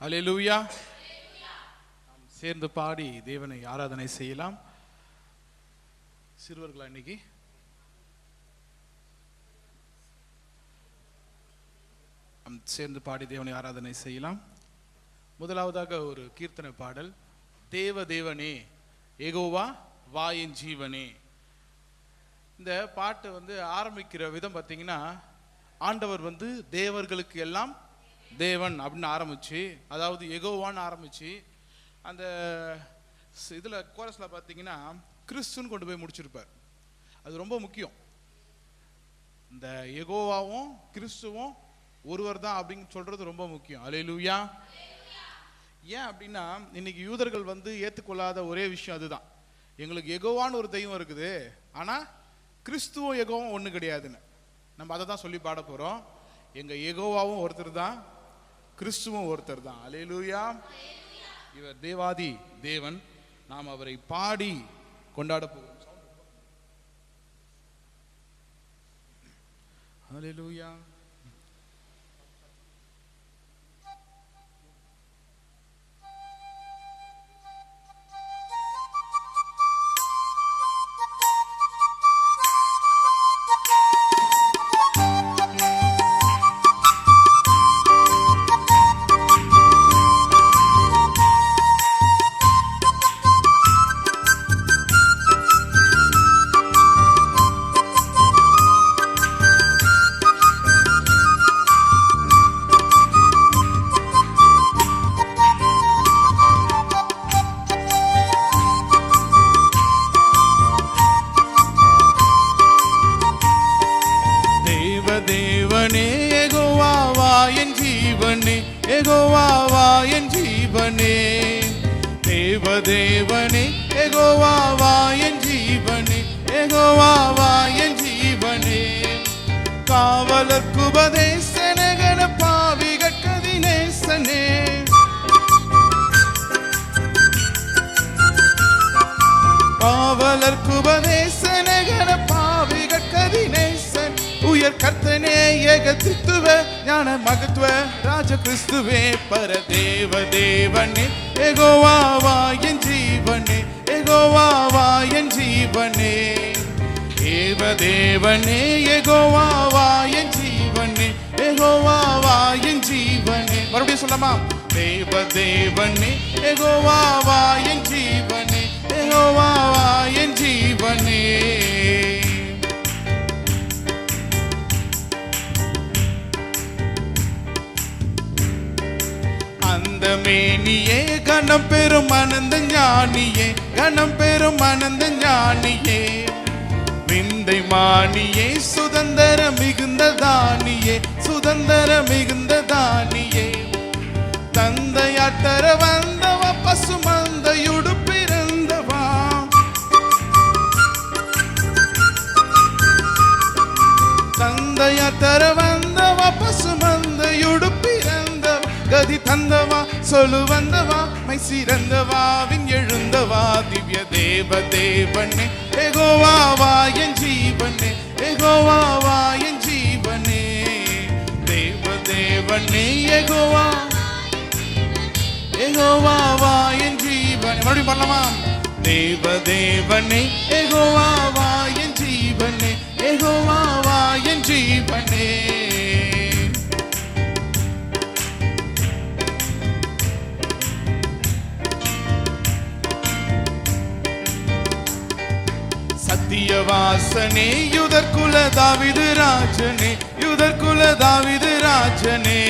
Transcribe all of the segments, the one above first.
அல்லேலூயா. நாம் சேர்ந்து பாடி தேவனை ஆராதனை செய்யலாம். சிறுவர்களா இன்னைக்கு நாம் சேர்ந்து பாடி தேவனை ஆராதனை செய்யலாம். முதலாவதாக ஒரு கீர்த்தனை பாடல், தேவ தேவனே யெகோவா வா என் ஜீவனே. இந்த பாட்டு ஆரம்பிக்கிற விதம் பார்த்தீங்கன்னா, ஆண்டவர் தேவர்களுக்கு எல்லாம் தேவன் அப்படின்னு ஆரம்பிச்சு, அதாவது யெகோவான்னு ஆரம்பிச்சு, அந்த இதில் கோரஸில் பார்த்தீங்கன்னா கிறிஸ்துன்னு கொண்டு போய் முடிச்சிருப்பார். அது ரொம்ப முக்கியம். இந்த யெகோவாவும் கிறிஸ்துவும் ஒருவர் தான் அப்படின்னு சொல்றது ரொம்ப முக்கியம். அல்லேலூயா. ஏன் அப்படின்னா, இன்னைக்கு யூதர்கள் ஏற்றுக்கொள்ளாத ஒரே விஷயம் அதுதான். எங்களுக்கு யெகோவான்னு ஒரு தெய்வம் இருக்குது, ஆனால் கிறிஸ்துவும் யெகோவாவும் ஒன்று கிடையாதுன்னு. நம்ம அதை தான் சொல்லி பாட போகிறோம். எங்கள் யெகோவாவும் ஒருத்தர் தான், கிறிஸ்துவும் ஒருத்தர் தான். அல்லேலூயா. இவர் தேவாதி தேவன். நாம் அவரை பாடி கொண்டாட போகிறோம். அல்லேலூயா. மறுபடியும் சொல்லமா? தேவ தேவனே யெகோவா வா என் ஜீவனே, யெகோவா வா என் ஜீவனே. அந்த மேனியே கணம் பெரும் அனந்த ஞானியே, கணம் பெரும் அனந்த ஞானியே, விந்தை மானியே, சுதந்திர மிகுந்த தானியே, சுதந்திர மிகுந்த தானியே, தந்தையாட்டர வந்தவா, பசுமந்தையுடு பிறந்தவா, தந்தையாட்டர வந்தவா, பசுமந்தையுடு பிறந்தவா, கதி தந்தவா, சொல்லு வந்தவா, மை சிறந்தவா, வின் எழுந்தவா, திவ்ய தேவ தேவனே யெகோவா வா என் ஜீவனே, யெகோவா வா என் ஜீவனே. தேவ தேவனே யெகோவா, யெகோவா வா என் ஜீவனே. மறுபடியும் பண்ணலாமா? தேவ தேவனே யெகோவா வா என் ஜீவனே, யெகோவா வா என் ஜீவனே. சத்தியவாசனே யுதர்குல தாவீது ராஜனே, யுதர்குல தாவீது ராஜனே,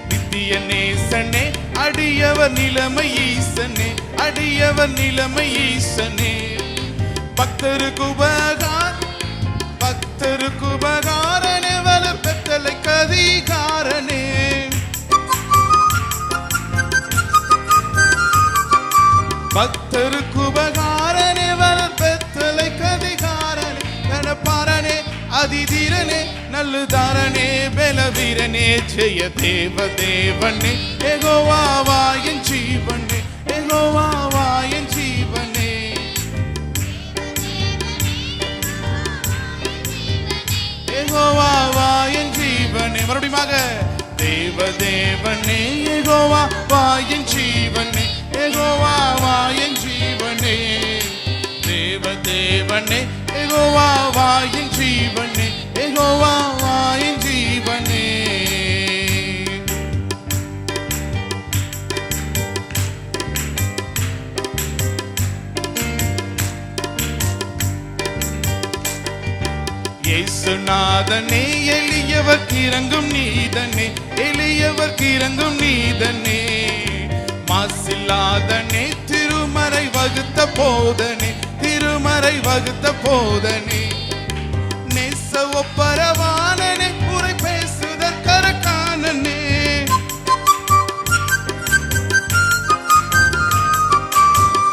நித்திய நேசனே, அடியவர் நிலைமை ஈசனே, அடியவர் நிலைமை ஈசனே, பக்தருக்கு உபகார், பக்தருக்கு உபகாரனே, வளர் பெற்றலை கதிகாரனே, பக்தருக்கு உபகாரனே, வளர் பெற்றலை கதிகாரனே, கணப்பாரனே, அதிதீரனே, நல்லுதாரனே, பலவீரனே, ஜெய தேவ தேவனே யெகோவா வா என் ஜீவனே, யெகோவா வா என் ஜீவனே. யெகோவா வா என் ஜீவனே. மறுபடியும் தேவதேவனே யெகோவா வா என் ஜீவனே, யெகோவா வா என் ஜீவனே. தேவதேவனே யெகோவா வா என் ஜீவனே, யெகோவா வா என் ஜீவனே. இயேசுநாதனே எளியவர்க்கு இரங்கும் நீதனே, எளியவர்க்கு இரங்கும் நீதனே. மாசில்லாதனே திருமறை வகுத்த போதனே, திருமறை வகுத்த போதனே. நேச ஒப்பரவானனே உரை பேசுதல் கரக்கானனே,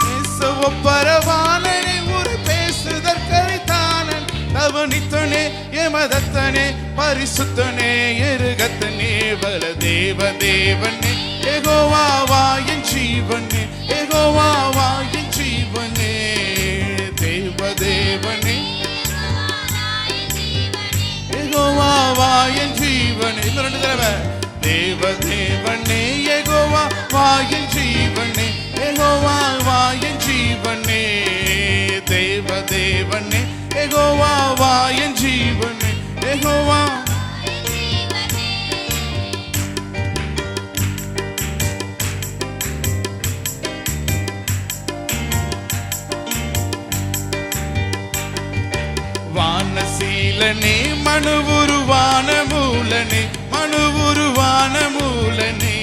நேச ஒப்பரவானனே உரை பேசுதல் கரித்தானன். தவனித்தனே எமதத்தனே பரிசுத்தனே எருகத்தனே வல தேவதேவனே யெகோவா வா என் ஜீவனே, யெகோவா வா என் ஜீவனே. தேவதேவனே யெகோவா வா என் ஜீவனே. இன்னும் ரெண்டு தடவை. தேவதேவனே யெகோவா வா என் ஜீவனே, யெகோவா வா என் ஜீவனே. தேவதேவனே யெகோவா வா என் ஜீவனே, யெகோவா. வானசீலனே மனுவுருவான மூலனே, மனுவுருவான மூலனே.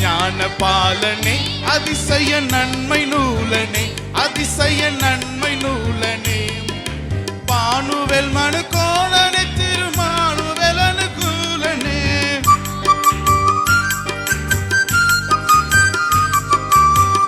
ஞான பாலனே அதிசய நன்மை நூலனே, அதிசய நன்மை நூலனே. பானுவெல் மனு கோலனே திருமானுவெல் அனுகூலனே,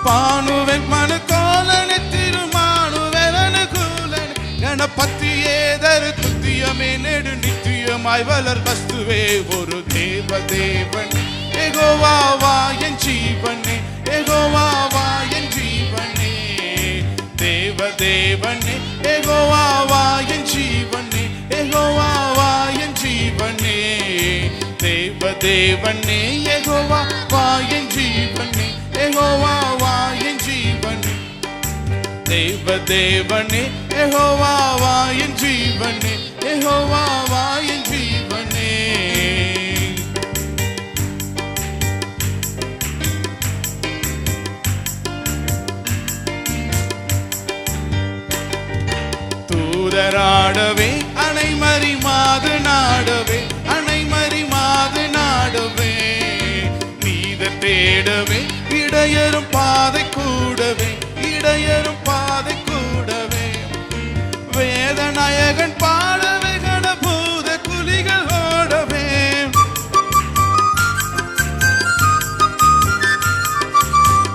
பானுவெல் மனு கோலனே திருமானுவெல் அனுகூலனே. கணபதியேதரு துத்தியமே நெடு நித்தியமாய் வளர் வஸ்துவே ஒரு தேவதேவனே யெகோவா வா என் ஜீவனே, யெகோவா வா என் ஜீவனே. தேவதேவனே யெகோவா வா என் ஜீவனே, யெகோவா வா என் ஜீவனே. தேவதேவனே யெகோவா வா என் ஜீவனே, யெகோவா வா என் ஜீவனே. தேவதேவனே யெகோவா வா என் ஜீவனே, யெகோவா வா என் ஜீவனே. தூதராடவே அனைமறி மாது நாடவே, அனைமறி மாது நாடவே. நீத தேடவே இடையரும் பாதை கூடவே, இடையரும் பாதை கூடவே. வேதநாயகன் பாடவே கணபூத குலிகள் ஓடவே,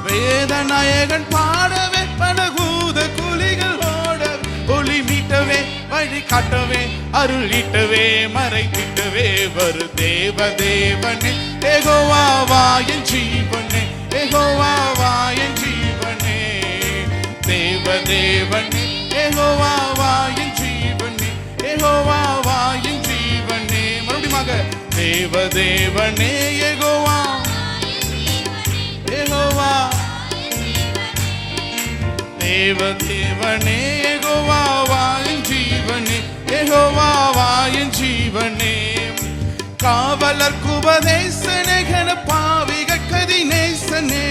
வேதநாயகன் பாடவே படகூத குலிகள் ஓடவே. ஒளி மீட்டவே வழி காட்டவே அருள் ஈட்டவே மறை திட்டவே வரு தேவதேவனே யெகோவா வா என் ஜீவனே, யெகோவா வா என் ஜீவனே. தேவதேவனே யெகோவா வா என் ஜீவனே, யெகோவா வா என் ஜீவனே. மறுபடியும் தேவதேவனே யெகோவா, யெகோவா. தேவதேவனே யெகோவா வா என் ஜீவனே, யெகோவா வா என் ஜீவனே. காவலர்க்கு உபதேசனே கன பாவிகள் கதி நேசனே,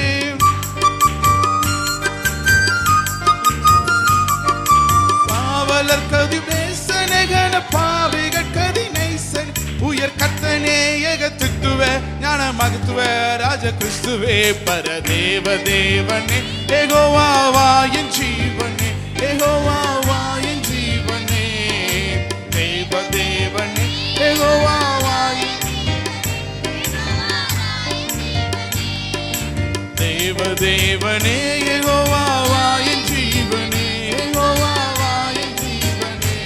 காவலர்க்கு உபதேசனே கன பாவிகள் கதி நேசன். உயர் கர்த்தனே ஏகத்துவ ஞான மகத்துவ ராஜ கிறிஸ்துவே பரதேவதேவனே யெகோவா வா என் ஜீவனே, யெகோவா வா என் ஜீவனே. தேவதேவனே யெகோவா வா தேவதேவனே யெகோவா வா என் ஜீவனே, யெகோவா வா என் ஜீவனே.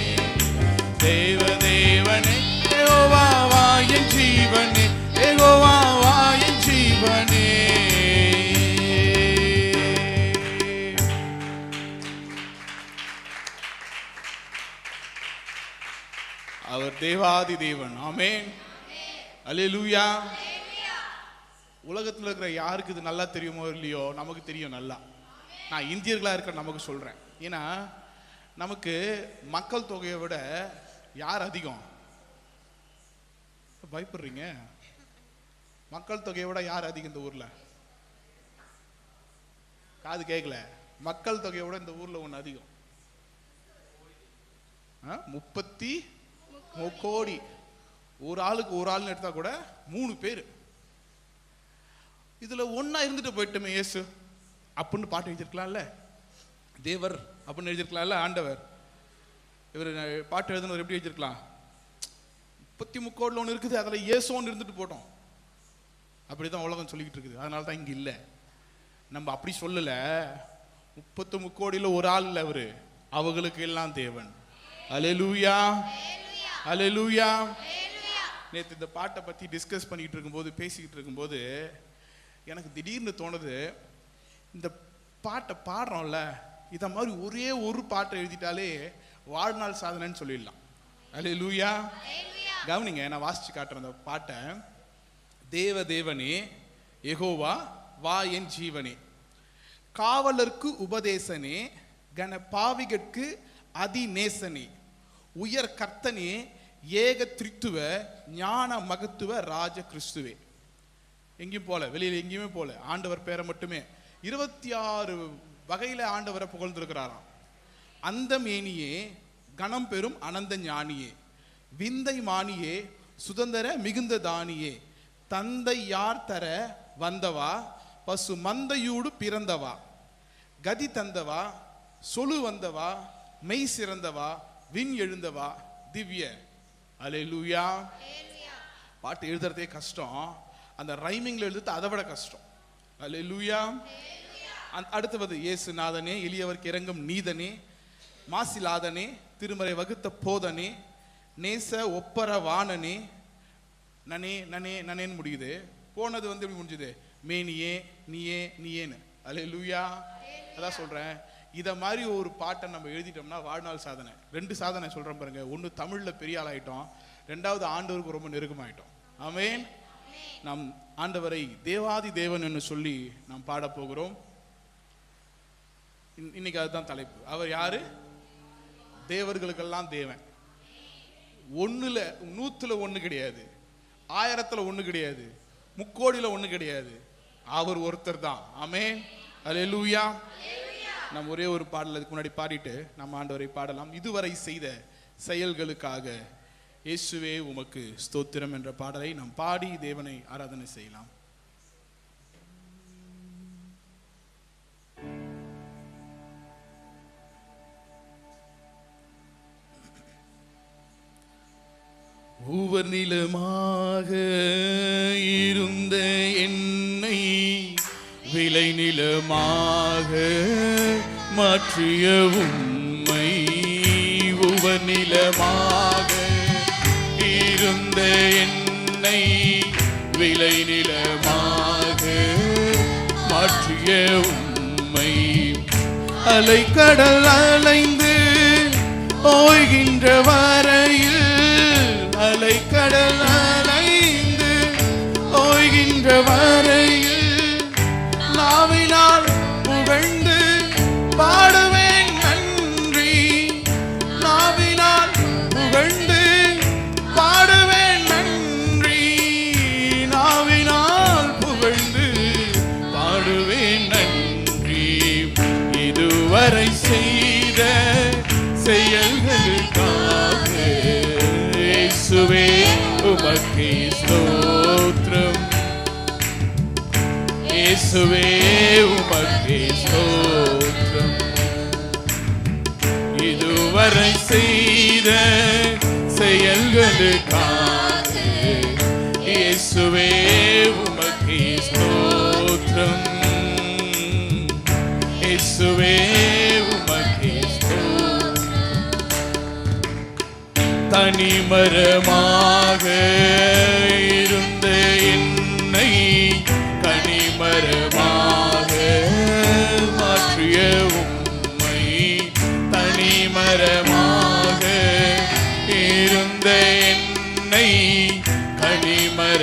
தேவதேவனே யெகோவா வா என் ஜீவனே, யெகோவா வா என் ஜீவனே. அவர் தேவாதி தேவன். ஆமென். அல்லேலூயா. உலகத்தில் இருக்கிற யாருக்கு இது நல்லா தெரியுமோ இல்லையோ, நமக்கு தெரியும் நல்லா. நான் இந்தியர்களாக இருக்கிற நமக்கு சொல்கிறேன். ஏன்னா நமக்கு மக்கள் தொகையை விட யார் அதிகம்? பயப்படுறீங்க? மக்கள் தொகையை விட யார் அதிகம் இந்த ஊரில்? காது கேட்கல. மக்கள் தொகையை விட இந்த ஊரில் ஒன்று அதிகம். 33 கோடி. ஒரு ஆளுக்கு ஒரு ஆள்னு எடுத்தா கூட 3 பேர். இதுல ஒன்னா இருந்துட்டு போயிட்டோமே இயேசு அப்படின்னு பாட்டு எழுதிருக்கலாம்ல. தேவர் அப்படின்னு எழுதிருக்கலாம்ல. ஆண்டவர் இவர் பாட்டு எழுதுனவர் எப்படி எழுதிருக்கலாம்? 33 கோடியில் ஒன்று இருக்குது, அதில் இயேசுன்னு இருந்துட்டு போட்டோம். அப்படிதான் உலகம் சொல்லிக்கிட்டு இருக்குது. அதனால தான் இங்கே இல்லை. நம்ம அப்படி சொல்லலை. 33 கோடியில் ஒரு ஆள் இல்லை அவரு, அவங்களுக்கு எல்லாம் தேவன். அல்லேலூயா, அல்லேலூயா. நேற்று இந்த பாட்டை பற்றி டிஸ்கஸ் பண்ணிக்கிட்டு இருக்கும்போது, பேசிக்கிட்டு இருக்கும்போது எனக்கு திடீர்னு தோணுது, இந்த பாட்டை பாடுறோம்ல, இதை மாதிரி ஒரே ஒரு பாட்டை எழுதிட்டாலே வாழ்நாள் சாதனைன்னு சொல்லிடலாம். அல்லேலூயா. கவனிங்க, நான் வாசிச்சு காட்டுறேன் அந்த பாட்டை. தேவ தேவனே யெகோவா வா என் ஜீவனே, காவலர்க்கு உபதேசனே, கன பாவிகட்கு அதிநேசனே, உயர் கர்த்தனே, ஏக திரித்துவ ஞான மகத்துவ ராஜ கிறிஸ்துவே. எங்கேயும் போல, வெளியில் எங்கேயுமே போல, ஆண்டவர் பேரை மட்டுமே 26 வகையில ஆண்டவரை புகழ்ந்திருக்கிறாராம். அந்த மேனியே, கணம் பெறும் அனந்த ஞானியே, விந்தை மானியே, சுதந்திர மிகுந்த தானியே, தந்தை யார் தர வந்தவா, பசு மந்தையூடு பிறந்தவா, கதி தந்தவா, சொலு வந்தவா, மெய் சிறந்தவா, விண் எழுந்தவா, திவ்ய. அல்லேலூயா. பாட்டு எழுதுறதே கஷ்டம், அந்த ரைமிங்ல எழுதுறது அதை விட கஷ்டம். அல்லேலூயா. அடுத்தது, இயேசுநாதனே, எளியவர்க்கு இறங்கும் நீதனே, மாசிலாதனே, திருமறை வகுத்த போதனே, நேச ஒப்பர வாணனே, நனே நனே நனேன்னு முடியுது. போனது எப்படி முடிஞ்சுது? மேனியே நீயே நீயேன்னு. அல்லேலூயா. அதான் சொல்றேன், இதை மாதிரி ஒரு பாட்டை நம்ம எழுதிட்டோம்னா வாழ்நாள் சாதனை. 2 சாதனை சொல்றேன் பாருங்க. ஒன்று தமிழில் பெரிய ஆள் ஆயிட்டோம், 2வது ஆண்டவருக்கு ரொம்ப நெருக்கமாயிட்டோம். ஆமென். நாம் ஆண்டவரை தேவாதி தேவன் என்று சொல்லி நாம் பாட போகிறோம். இன்னைக்கு அதுதான் தலைப்பு. அவர் யாரு? தேவர்களுக்கெல்லாம் தேவன். 1ல் 100ல் 1 கிடையாது, 1000ல் 1 கிடையாது, 3 கோடியில் 1 கிடையாது. அவர் ஒருத்தர் தான். ஆமென். அல்லேலூயா. நாம் ஒரே ஒரு பாடல் அதுக்கு முன்னாடி பாடிட்டு நம்ம ஆண்டவரை பாடலாம். இதுவரை செய்த செயல்களுக்காக இயேசுவே உமக்கு ஸ்தோத்திரம் என்ற பாடலை நாம் பாடி தேவனை ஆராதனை செய்யலாம். ஒவ்வொரு நிலமாக இருந்த என்னை விளை நிலமாக மாற்றிய உம்மை, ஒவ்வொரு நிலமாக இருந்த என்னை விளை நிலமாக மாற்றிய உம்மை, அலைக்கடல் அலைந்து ஓய்கின்ற வரையில், அலைக்கடல் அலைந்து ஓய்கின்ற வரையில் நாவினால் புகழ்ந்து பாடுவேன் நன்றி, நாவினால் புகழ்ந்து பாடுவேன் நன்றி, நாவினால் புகழ்ந்து பாடுவேன் நன்றி. இதுவரை செய்த செயல்களுக்காக இயேசுவே உமக்கு ஸ்தோத்திரம், இயேசுவே உமக்கு ஸ்தோத்திரம். இதுவரை செய்த செயல்களுக்காக இயேசுவே உமக்கு ஸ்தோத்திரம், இயேசுவே உமக்கு ஸ்தோத்திரம். தனிமரமாக இருந்த என்னை கனிமரமாக மாற்றிய உம்மை, தனிமரமாக இருந்த என்னை கனிமரமாக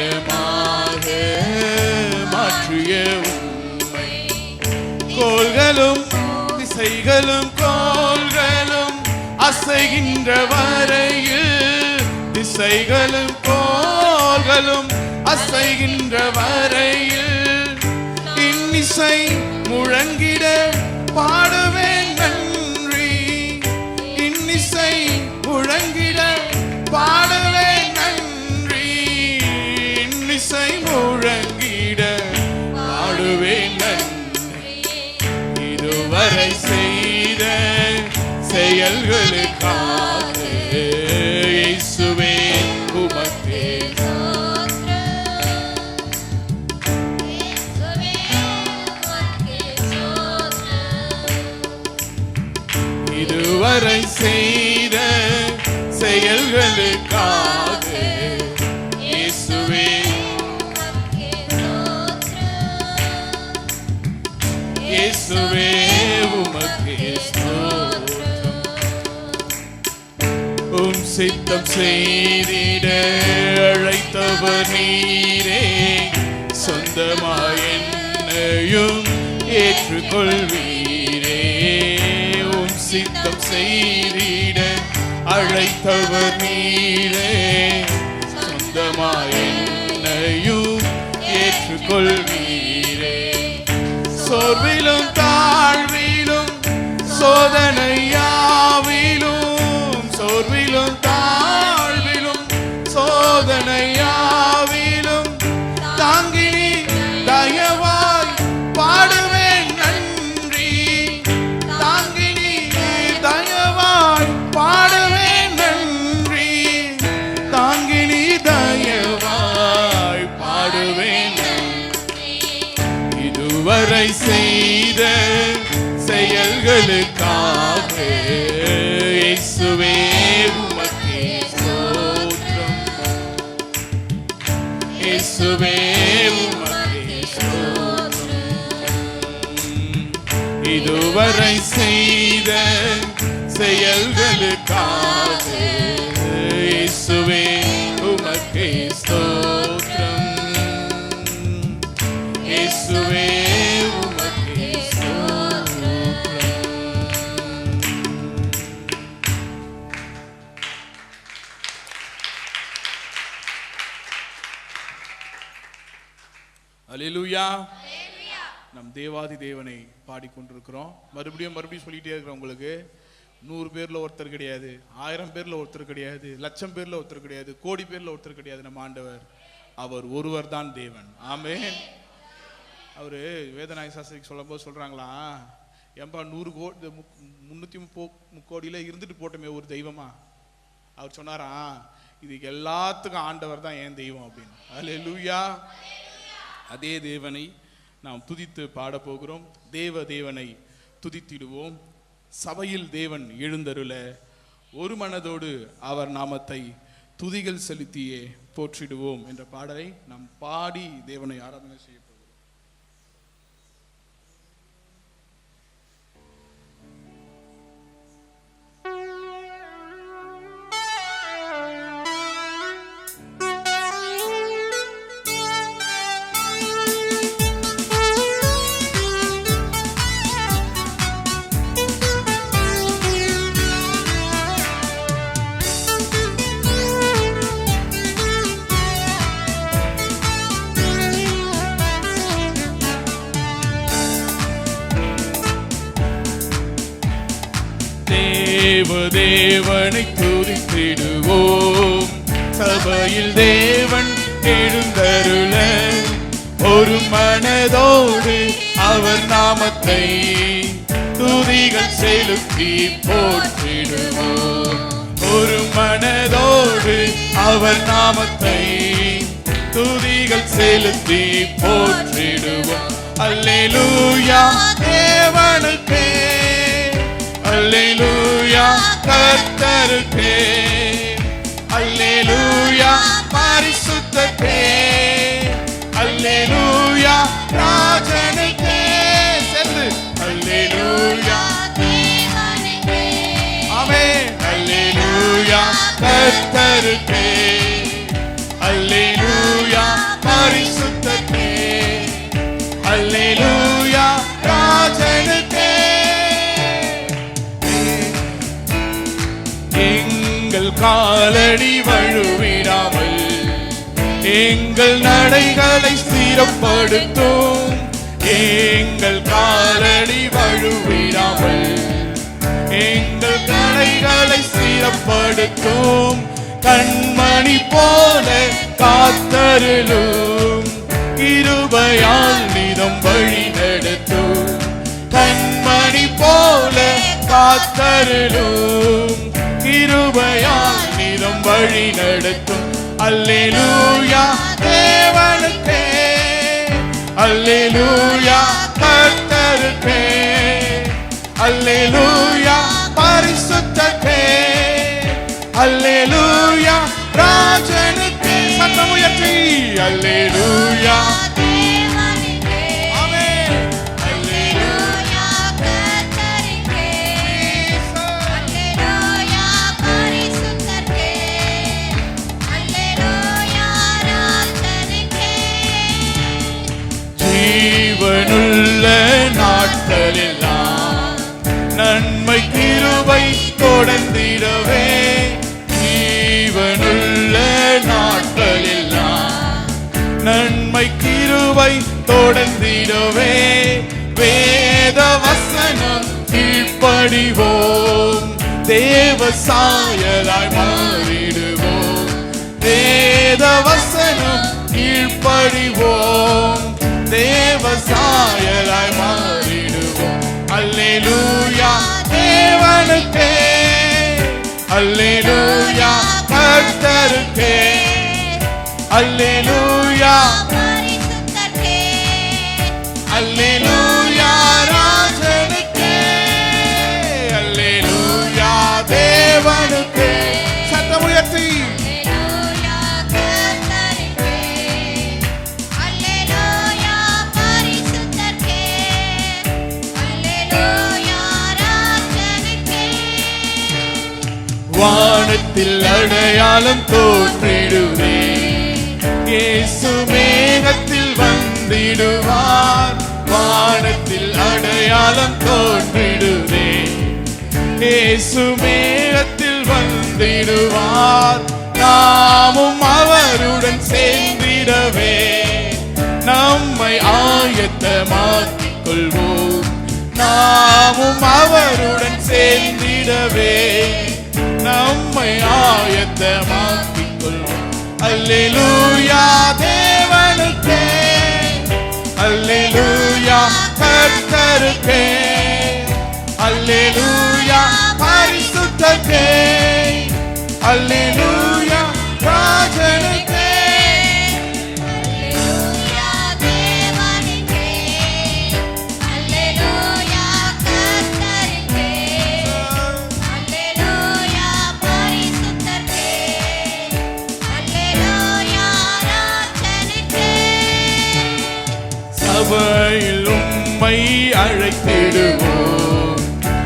திசைகளும் கோள்களும் அசைகின்ற வரையில், திசைகளும் கோள்களும் அசைகின்ற வரையில், இன்னிசை முழங்கிட பாடுவேன் நன்றி, இன்னிசை முழங்கிட பாடுவேன் நன்றி, இன்னிசை முழங்கிட பாடுவேன் நன்றி. இதுவரை செய்த செயல்களுக்காக இயேசுவே உமக்கே இதுவரை செய்த செயல்களுக்காக இயேசுவே இயேசுவே உமக்கே ஸ்தோத்திரம். உம் சித்தம் செய்திட அழைத்தவர் நீரே, சொந்தமாய் என்னையும் ஏற்றுக்கொள்வீரே. உம் சித்தம் செய்திட அழைத்தவர் நீரே, சொந்தமாய் என்னையும் ஏற்றுக்கொள்வீரே. சோர்விலும் தாழ்விலும் சோதனையாவிலும், சோர்விலும் தாழ்விலும் சோதனையாவிலும் தாங்கினி தயவாய் பாடுவேன் நன்றி, தாங்கினி தயவாய் பாடுவேன் நன்றி, தாங்கினி தயவாய் பாடுவேன் நன்றி. இதுவரை செய்த செயல்களுக்காக இயேசுவே உமக்கே ஸ்தோத்திரம், இயேசுவே உமக்கே ஸ்தோத்திரம். இதுவரை செய்த செயல்களுக்காக இயேசுவே உமக்கே ஸ்தோத்திரம், இயேசுவே உமக்கே ஸ்தோத்திரம். அல்லேலூயா. நம் தேவாதி தேவனை பாடிக்கொண்டிருக்கிறோம். மறுபடியும் சொல்லிட்டே இருக்கிறோம். உங்களுக்கு 100 பேர்ல ஒருத்தர் கிடையாது, 1000 பேர்ல ஒருத்தர் கிடையாது, லட்சம் பேர்ல ஒருத்தர் கிடையாது, கோடி பேர்ல ஒருத்தர் கிடையாது. நம்ம ஆண்டவர் அவர் ஒருவர் தான் தேவன். ஆமென். அவரு வேதநாயக சாஸ்திரிக்கு சொல்லும் போது சொல்றாங்களா, ஏன்பா 100 கோடி 330 கோடியில இருந்துட்டு போட்டோமே ஒரு தெய்வமா. அவர் சொன்னாரா, இதுக்கு எல்லாத்துக்கும் ஆண்டவர் தான் என் தெய்வம் அப்படின்னு. அல்லேலூயா. அதே தேவனை நாம் துதித்து பாட போகிறோம். தேவனை துதித்திடுவோம். சபையில் தேவன் எழுந்தருள ஒரு மனதோடு அவர் நாமத்தை துதிகள் செலுத்தியே போற்றிடுவோம் என்ற பாடலை நாம் பாடி தேவனை ஆராதனை செய்ய போகிறோம். தேவனை துதித்திடுவோம். சபையில் தேவன் எழுந்தருள ஒரு மனதோடு அவர் நாமத்தை துதிகள் செலுத்தி போற்றிடுவோம். ஒரு மனதோடு அவர் நாமத்தை துதிகள் செலுத்தி போற்றிடுவோம். அல்லேலூயா தேவனுக்கே, அல்லேலூயா கர்த்தருக்கே, அல்லேலூயா பரிசுத்தருக்கே, அல்லேலூயா ராஜனுக்கே. சேர்ந்து அல்லேலூயா தேவனுக்கே, ஆமென். அல்லேலூயா கர்த்தருக்கே, அல்லேலூயா பரிசுத்தருக்கே, அல்லேலூயா ராஜனுக்கே. காலடி வழுவிடாமல் எங்கள் நடைகளை ஸ்திரப்படுத்தும். எங்கள் காலடி வழுவிடாமல் எங்கள் நடைகளை ஸ்திரப்படுத்தும். கண்மணி போல காத்தருளும், கிருபையால் நிதம் வழி நடத்தும். கண்மணி போல காத்தருளும், கிருபையால் நிதம் வழி நடத்தும். அல்லேலூயா தேவனுக்கே, அல்லேலூயா கர்த்தருக்கே, அல்லேலூயா பரிசுத்தருக்கே, அல்லேலூயா ராஜனுக்கே. சத்தம் உயர்த்தி அல்லேலூயா தேவனுக்கே, ஆமென். அல்லேலூயா கர்த்தருக்கே, அல்லேலூயா பரிசுத்தருக்கே, அல்லேலூயா ராஜனுக்கே. ஜீவனுள்ள நாட்களெல்லாம் நன்மை கிருபை தொடர்ந்திடவே, ஜீவனுள்ள நாட்களெல்லாம் நன்மை கிருபை தொடர்ந்திடவே, வேத வசனம் கீழ்ப்படிவோம், தேவ சாயலாய் மாறிடுவோம். வேத வசனம் கீழ்ப்படிவோம், தேவ சாயலாய் மாறிடுவோம். அல்லேலூயா தேவனுக்கே, அல்லேலூயா கர்த்தருக்கே, அல்லேலூயா பரிசுத்தருக்கே, அல்லேலூயா ராஜனுக்கே, அல்லேலூயா தேவனுக்கே. சத்தம் உயர்த்தி அல்லேலூயா கர்த்தருக்கே, அல்லேலூயா பரிசுத்தருக்கே, அல்லேலூயா ராஜனுக்கே. வானத்தில் அடையாளம் தோன்றிடுவே, இயேசு மேகத்தில் வந்திடுவார். வானத்தில் அடையாளம் தோன்றிடுவே, இயேசு மேகத்தில் வந்திடுவார். நாமும் அவருடன் சேர்ந்திடவே நம்மை ஆயத்தமாக்கிக் கொள்வோம். நாமும் அவருடன் சேர்ந்திடவே நம்மை ஆயத்தமாக்கிக் கொள்வோம். அல்லேலூயா தேவனுக்கே, அல்லேலூயா கர்த்தருக்கே, அல்லேலூயா பரிசுத்தருக்கே, அல்லேலூயா ராஜனுக்கே. அல்லேலூயா தேவனுக்கே, அல்லேலூயா கர்த்தருக்கே, அல்லேலூயா பரிசுத்தருக்கே, அல்லேலூயா ராஜனுக்கே. சபையில் உம்மை அழைத்திடுவோம்,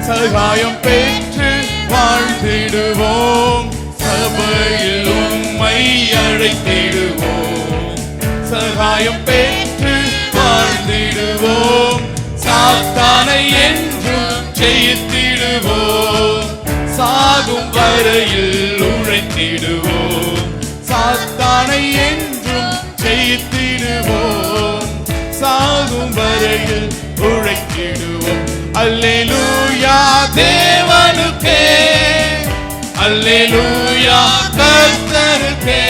சகாயம் பெற்று வாழ்ந்திடுவோம். சபையில் உம்மை அழைத்திடுவோம், சகாயம் பெற்று வாழ்ந்திடுவோம். சாத்தானை என்றும் ஜெயித்திடுவோம், சாகும் வரையில் உழைத்திடுவோம். சாத்தானை என்றும் ஜெயித்திடுவோம், சாகும் வரையில் உழைத்திடுவோம். அல்லேலூயா தேவனுக்கே, அல்லேலூயா கர்த்தருக்கே,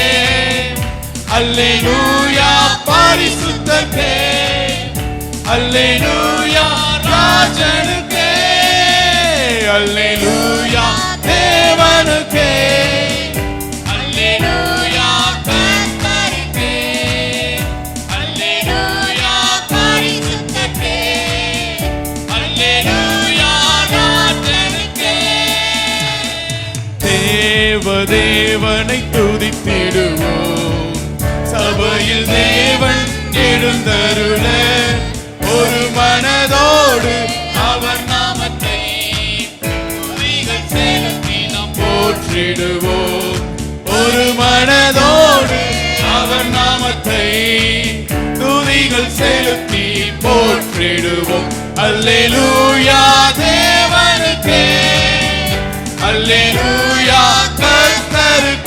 அல்லேலூயா பரிசுத்தருக்கே, அல்லேலூயா ராஜனுக்கே, அல்லேலூயா தேவனுக்கே, அல்லேலூயா கர்த்தருக்கே, அல்லேலூயா பரிசுத்தருக்கே, அல்லேலூயா ராஜனுக்கே. தேவனை துதித்திடுவோம், சபையில் தேவன் எழுந்தருள ஒரு மனதோடு அவர் நாமத்தை துதிகள் செலுத்தி நாம் போற்றிடுவோம். ஒரு மனதோடு அவர் நாமத்தை துதிகள் செலுத்தி போற்றிடுவோம். அல்லேலூயா தேவனுக்கே, அல்லேலூயா கர்த்தருக்கே,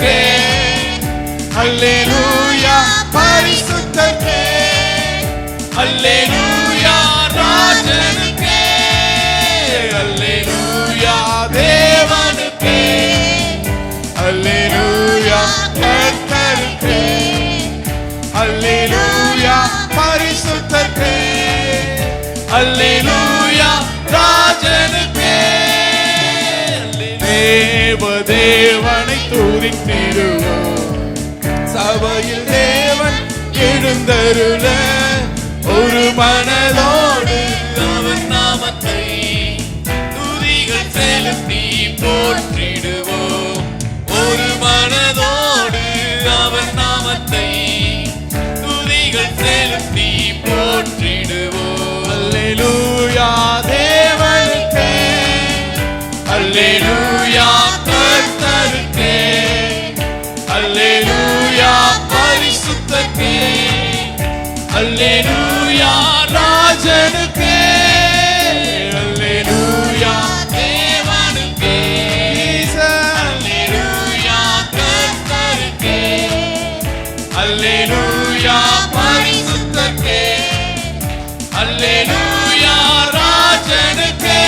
தேவனை துதித்திடுவோம். சபையில் தேவன் எழுந்தருள ஒரு மனதோடு அவர் நாமத்தை துதிகள் செலுத்தி போற்றிடுவோம். ஒரு மனதோடு அவர் நாமத்தை துதிகள் செலுத்தி போற்றிடுவோம். அல்லேலூயா தேவனுக்கே, அல்லேலூயா கர்த்தருக்கே, அல்லேலூயா பரிசுத்தருக்கே, அல்லேலூயா ராஜனுக்கே, அல்லேலூயா தேவனுக்கே, அல்லேலூயா கர்த்தருக்கே, அல்லேலூயா பரிசுத்தருக்கே, அல்லேலூயா ராஜனுக்கே.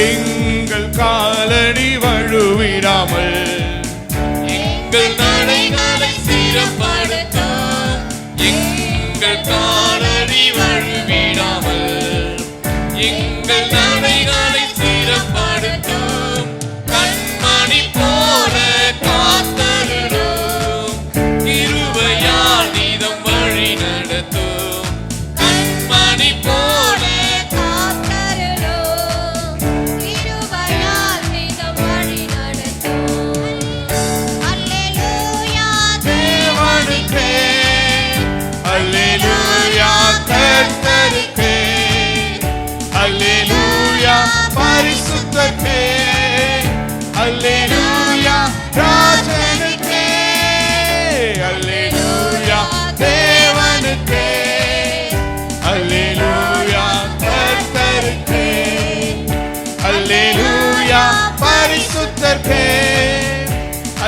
எங்கள் காலடி வழுவிடாமல் எங்கள் நடைகளை சீரப்படுத்தும். எங்கள் காலடி வழுவிடாமல் எங்கள் நடைகளை சீரப்படுத்தும். கண்மணி போல காத்தருளும். கிருபையால் நீதம் வழி நடத்தும். கண்மணி போல காத்தருளும். கிருபையால் நீதம் வழி நடத்தும். அல்லேலூயா தேவனுக்கே, அல்லேலூயா கர்த்தருக்கே, அல்லேலூயா பரிசுத்தருக்கே, அல்லேலூயா ராஜனுக்கே, அல்லேலூயா தேவனுக்கே, அல்லேலூயா கர்த்தருக்கே, அல்லேலூயா பரிசுத்தருக்கே,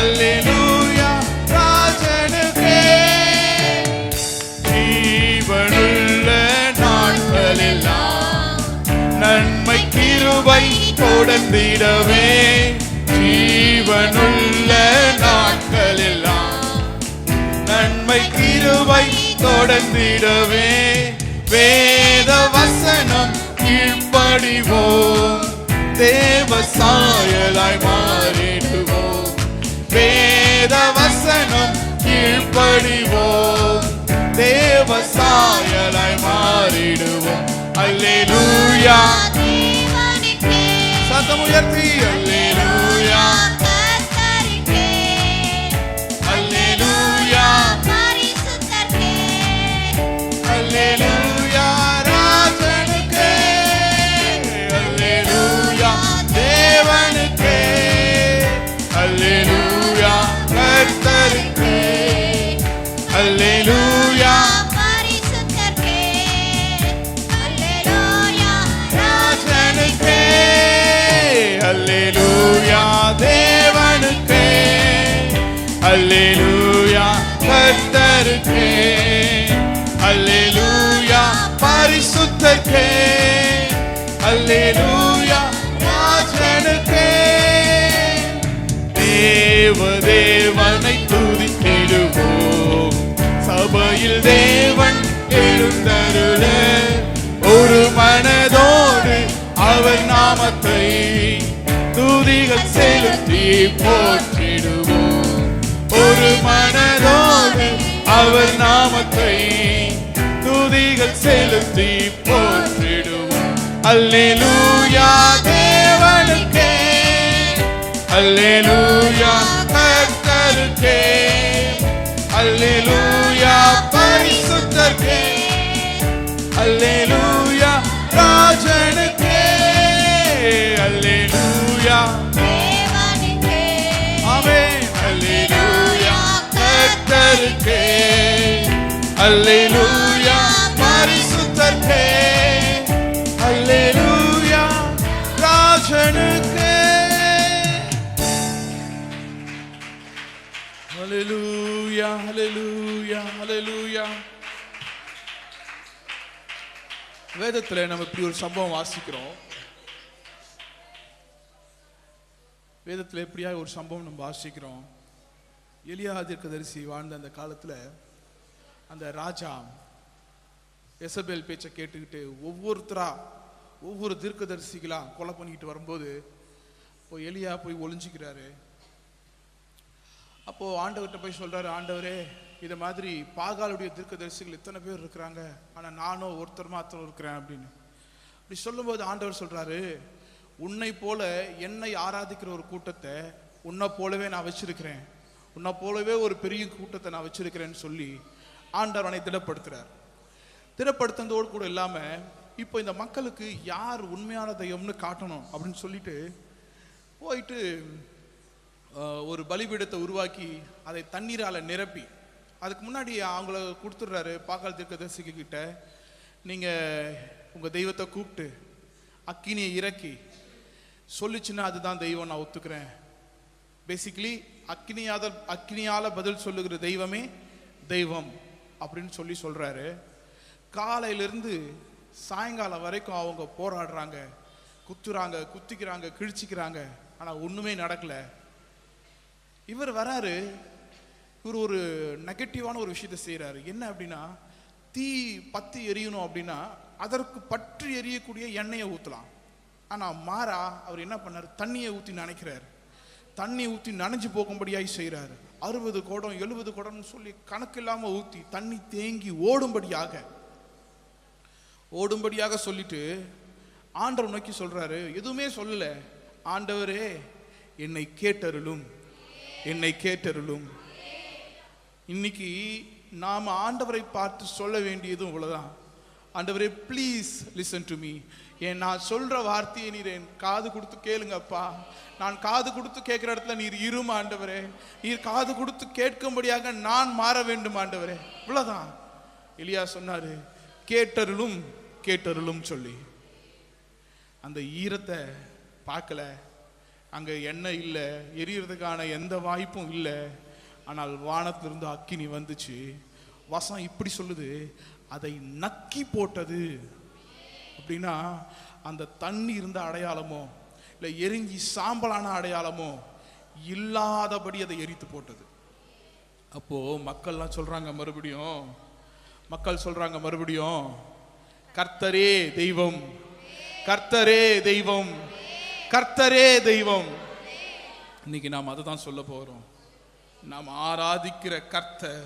அல்லேலூயா ராஜனுக்கே. ஜீவனுள்ள நாட்களெல்லாம் நன்மை கிருபை தொடர்ந்திடவே, ஜீவனுள்ள நாட்களெல்லாம் நன்மை கிருபை தொடர்ந்திடவே, வேத வசனம் கீழ்ப்படிவோம், தேவ சாயலாய் மாறிடுவோம். வேத வசனம் கீழ்ப்படிவோம், தேவ சாயலாய் மாறிடுவோம். அல்லேலூயா தேவனுக்கே, சத்தம் உயர்த்தி அல்லேலூயா, கர்த்தருக்கே, அல்லேலூயா, பரிசுத்தருக்கே, அல்லேலூயா ராஜனுக்கே, அல்லேலூயா தேவனுக்கே, அல்லேலூயா கர்த்தருக்கே, அல்லேலூயா பரிசுத்தருக்கே, அல்லேலூயா ராஜனுக்கே, அல்லேலூயா தேவனுக்கே, அல்லேலூயா கர்த்தருக்கே, அல்லேலூயா பரிசுத்தருக்கே, அல்லேலூயா ராஜனுக்கே. தேவனை துதித்திடுவோம். சபையில் தேவன் எழுந்தருள ஒரு மனதோடு அவர் நாமத்தை துதிகள் செலுத்தி போற்றிடுவோம். ஒரு மனதோடு அவர் நாமத்தை துதிகள் செலுத்தி போற்றிடுவோம். அல்லேலூயா தேவனுக்கே, அல்லேலூயா கர்த்தருக்கே, அல்லேலூயா பரிசுத்தருக்கே, அல்லேலூயா ராஜனுக்கே, அல்லேலூயா தேவனுக்கே, ஆமென். அல்லேலூயா கர்த்தருக்கே, அல்லேலூயா பரிசுத்தருக்கே, அல்லேலூயா ராஜனுக்கே. ஹல்லேலூயா ஹல்லேலூயா ஹல்லேலூயா. வேதத்தில் நம்ம இப்படி ஒரு சம்பவம் வாசிக்கிறோம். வேதத்தில் எப்படியா ஒரு சம்பவம் நம்ம வாசிக்கிறோம். எலியா தீர்க்கதரிசி வாழ்ந்த அந்த காலத்தில் அந்த ராஜா எசபேல் பேச்சை கேட்டுக்கிட்டு ஒவ்வொரு தீர்க்கதரிசிகளா கொலை பண்ணிக்கிட்டு வரும்போது எலியா போய் ஒளிஞ்சிக்கிறாரு. அப்போ ஆண்டவர்கிட்ட போய் சொல்றாரு, ஆண்டவரே இதை மாதிரி பாகாலுடைய தீர்க்கதரிசிகள் இத்தனை பேர் இருக்கிறாங்க, ஆனா நானும் ஒருத்தர் மாத்திரம் இருக்கிறேன் அப்படின்னு. அப்படி சொல்லும்போது ஆண்டவர் சொல்றாரு, உன்னை போல என்னை ஆராதிக்கிற ஒரு கூட்டத்தை உன்னை போலவே நான் வச்சிருக்கிறேன், உன்னை போலவே ஒரு பெரிய கூட்டத்தை நான் வச்சிருக்கிறேன்னு சொல்லி ஆண்டவர் அவனை திடப்படுத்துறார். திடப்படுத்துறதோடு கூட இல்லாம இப்போ இந்த மக்களுக்கு யார் உண்மையான தெய்வம்னு காட்டணும் அப்படின்னு சொல்லிட்டு போயிட்டு ஒரு பலிபீடத்தை உருவாக்கி அதை தண்ணீரால நிரப்பி, அதுக்கு முன்னாடி அவங்கள கொடுத்துட்றாரு பாகால் தீர்க்கதரிசிக்கு கிட்ட, நீங்க உங்க தெய்வத்தை கூப்பிட்டு அக்கினியை இறக்கி சொல்லிச்சுன்னா அதுதான் தெய்வம், நான் ஒத்துக்கிறேன். பேசிக்கலி அக்கினியால பதில் சொல்லுகிற தெய்வமே தெய்வம் அப்படின்னு சொல்லி சொல்றாரு. காலையிலிருந்து சாயங்காலம் வரைக்கும் அவங்க போராடுறாங்க, குத்துறாங்க, குத்திக்கிறாங்க, கிழிச்சிக்கிறாங்க, ஆனா ஒண்ணுமே நடக்கல. இவர் வராரு, இவர் ஒரு நெகட்டிவான ஒரு விஷயத்தை செய்யறாரு. என்ன அப்படின்னா, தீ பத்தி எரியணும் அப்படின்னா அதற்கு பற்றி எரியக்கூடிய எண்ணெயை ஊற்றலாம். ஆனா மாறா அவர் என்ன பண்ணார், தண்ணியை ஊற்றி நினைக்கிறார். தண்ணி ஊற்றி நனைஞ்சு போகும்படியாய் செய்கிறாரு. 60 குடம் 70 குடம்னு சொல்லி கணக்கு இல்லாம ஊற்றி தண்ணி தேங்கி ஓடும்படியாக சொல்லிட்டு ஆண்டவர் நோக்கி சொல்றாரு, எதுவுமே சொல்லல, ஆண்டவரே என்னை கேட்டருளும், என்னை கேட்டருளும். இன்னைக்கு நாம ஆண்டவரை பார்த்து சொல்ல வேண்டியதும் இவ்வளவுதான், ஆண்டவரே ப்ளீஸ் லிசன் டு மீ. நான் சொல்ற வார்த்தையை நீர் என் காது கொடுத்து கேளுங்கப்பா. நான் காது கொடுத்து கேட்கிற இடத்துல நீர் இருமா ஆண்டவரே, நீர் காது கொடுத்து கேட்கும்படியாக நான் மாற வேண்டும் ஆண்டவரே. இவ்வளவுதான். எலியா சொன்னாரு, கேட்டருளும் கேட்டருளும் சொல்லி. அந்த ஈரத்தை பார்க்கல, அங்க எண்ணெய் இல்லை, எரியறதுக்கான எந்த வாய்ப்பும் இல்லை. ஆனால் வானத்திலிருந்து அக்கினி வந்துச்சு. வசனம் இப்படி சொல்லுது, அதை நக்கி போட்டது. அப்படின்னா அந்த தண்ணி இருந்த அடையாளமோ இல்லை எரிஞ்சி சாம்பலான அடையாளமோ இல்லாதபடி அதை எரித்து போட்டது. அப்போ மக்கள் சொல்றாங்க மறுபடியும் கர்த்தரே தெய்வம், கர்த்தரே தெய்வம், கர்த்தரே தெய்வம். இன்னைக்கு நாம் அதை தான் சொல்ல போறோம். நாம் ஆராதிக்கிற கர்த்தர்,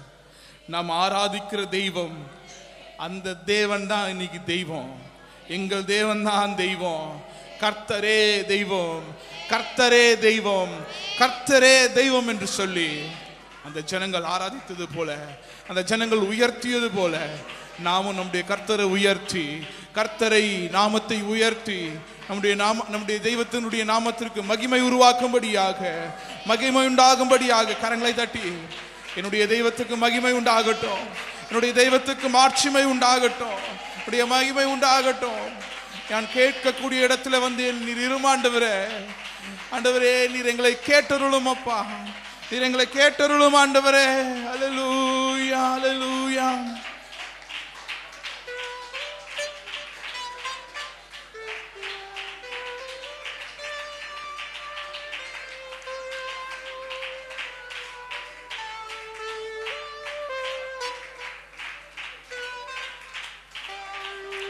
நாம் ஆராதிக்கிற தெய்வம், அந்த தேவன் தான் இன்னைக்கு தெய்வம். எங்கள் தேவன் தான் தெய்வம். கர்த்தரே தெய்வம், கர்த்தரே தெய்வம், கர்த்தரே தெய்வம் என்று சொல்லி அந்த ஜனங்கள் ஆராதித்தது போல, அந்த ஜனங்கள் உயர்த்தியது போல நாமும் நம்முடைய கர்த்தரை உயர்த்தி, கர்த்தரை நாமத்தை உயர்த்தி நம்முடைய தெய்வத்தினுடைய நாமத்திற்கு மகிமை உருவாக்கும்படியாக, மகிமை உண்டாகும்படியாக கரங்களை தட்டி, என்னுடைய தெய்வத்துக்கு மகிமை உண்டாகட்டும், என்னுடைய தெய்வத்துக்கு மாட்சிமை உண்டாகட்டும், என்னுடைய மகிமை உண்டாகட்டும். நான் கேட்கக்கூடிய இடத்துல வந்து நீர் இருமாண்டவரே, ஆண்டவரே நீர் எங்களை கேட்டருளும் அப்பா, நீர் எங்களை கேட்டருளும் ஆண்டவரே. அல்லேலூயா, அல்லேலூயா.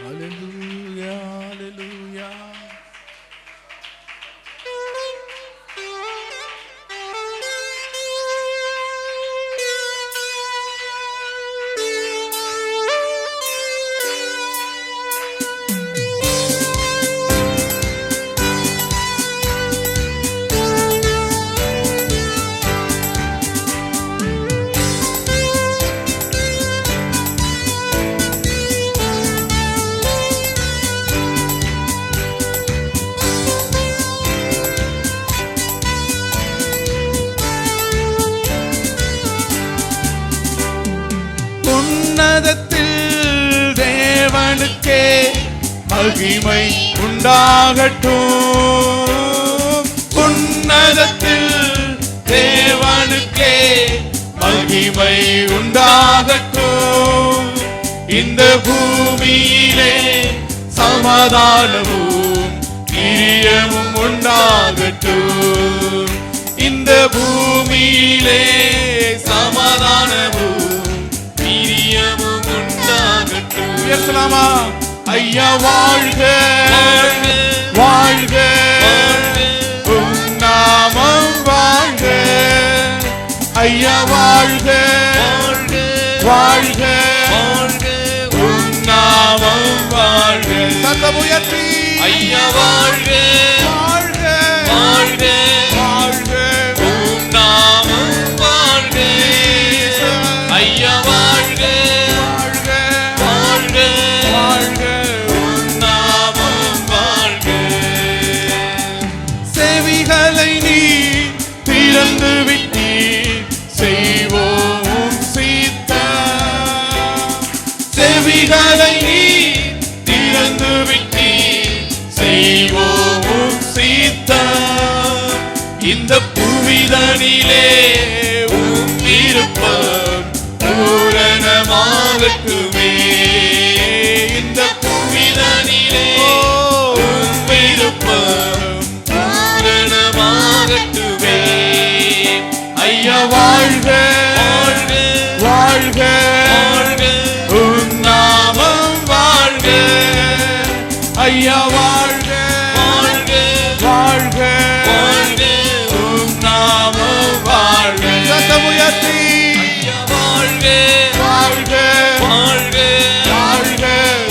Hallelujah, hallelujah. தேவனுக்கே மகிமை உண்டாகட்டும், உன்னதத்தில் தேவனுக்கே மகிமை உண்டாகட்டும். இந்த பூமியிலே சமாதானமும் பிரியமும் உண்டாகட்டும், இந்த பூமியிலே சமாதானமும் பிரியமும் உண்டாகட்டும். பேசலாமா? ஐயா வாழ்க, வாழ்க, வாழ்க. ஐயா வாழ்க வாழ்க உம் நாமம் வாழ்க. சத்தம் உயர்த்தி ஐயா வாழ்க வாழ்க வாழ்க வாழ்க உம் நாமம் வாழ்க. ஐயா வாழ்க வாழ்க வாழ்க வாழ்க. உம் நாமம் வாழ்க. செவிகளை நீ திறந்து விட்டீர், செய்வோம் சித்தம். செவிகளை நீ திறந்து விட்டீர், செய்வோம் சித்தம். இந்த புவிதனிலே உம் விருப்பம் பூரணமாகட்டுமே. இந்த புவிதனிலே உம் விருப்பம் பூரணமாகட்டுமே. ஐயா வாழ்க வாழ்க வாழ்க வாழ்க உம் நாமம் வாழ்க. ஐயா வாழ்க வாழ்க வாழ்க வாழ்க உம் நாமம் வாழ்க. சத்தம் உயர்த்தி ஐயா வாழ்க வாழ்க வாழ்க வாழ்க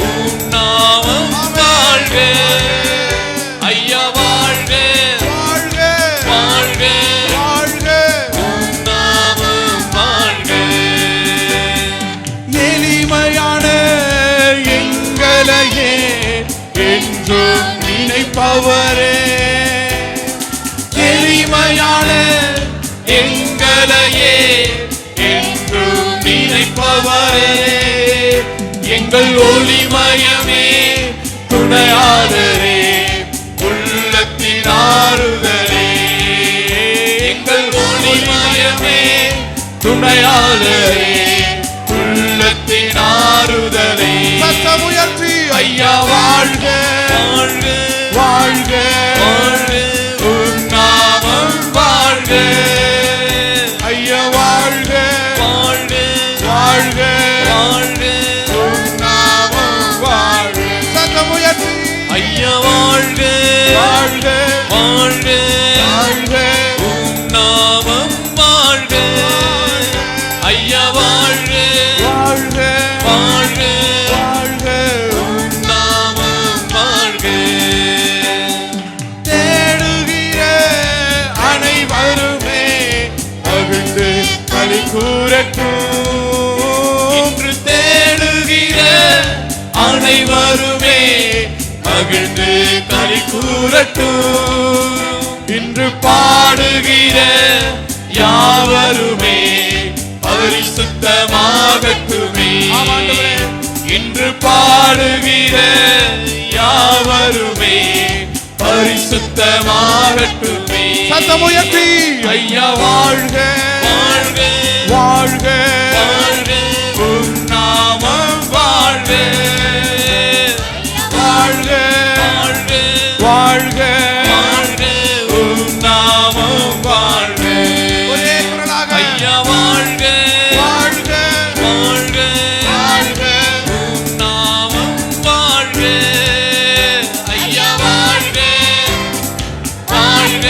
உம் நாமம் வாழ்க. ஐயா வாழ்க வாழ்க வாழ்க வாழ்க. உம் நாமம் வாழ்க. எளிமையான எங்களையே என்றும் நினைப்பவரே, எளிமையான எங்களையே என்றும் நினைப்பவரே, எங்கள் ஒளிமயமே துணையாளரே, உள்ளத்தின் ஆறுதலே. எங்கள் ஒளிமயமே துணையாளரே, உள்ளத்தின் ஆறுதலே. சத்தம் உயர்த்தி ஐயா வாழ்க வாழ்க வாழ்க வாழ்க உம் நாமம் வாழ்க. ஐயா வாழ்க வாழ்க வாழ்க வாழ்க உம் நாமம் வாழ்க. சத்தம் உயர்த்தி ஐயா வாழ்க வாழ்க வாழ்க வாழ்க உம் நாமம் வாழ்க. ஐயா வாழ்க வாழ்க வாழ்க வாழ்க. உம் நாமம் வாழ்க. தேடுகிற அனைவருமே மகிழ்ந்து களி கூறட்டும். இன்று தேடுகிற அனைவருமே மகிழ்ந்து களி கூறட்டும். இன்று பாடுகிற யாவருமே பரிசுத்தமாகட்டுமே. ஆமாண்டவரே. இன்று பாடுகிற யாவருமே பரிசுத்தமாகட்டுமே. சத்தம் உயர்த்தி ஐயா வாழ்க வாழ்க வாழ்க வாழ்க உம் நாமம் வாழ்க வாழ்க வாழ்க வாழ்க வாழ்க உம் நாமம் வாழ்க. ஒரே குரலாக ஐயா வாழ்க வாழ்க வாழ்க வாழ்க உம் நாமம் வாழ்க. ஐயா வாழ்க வாழ்க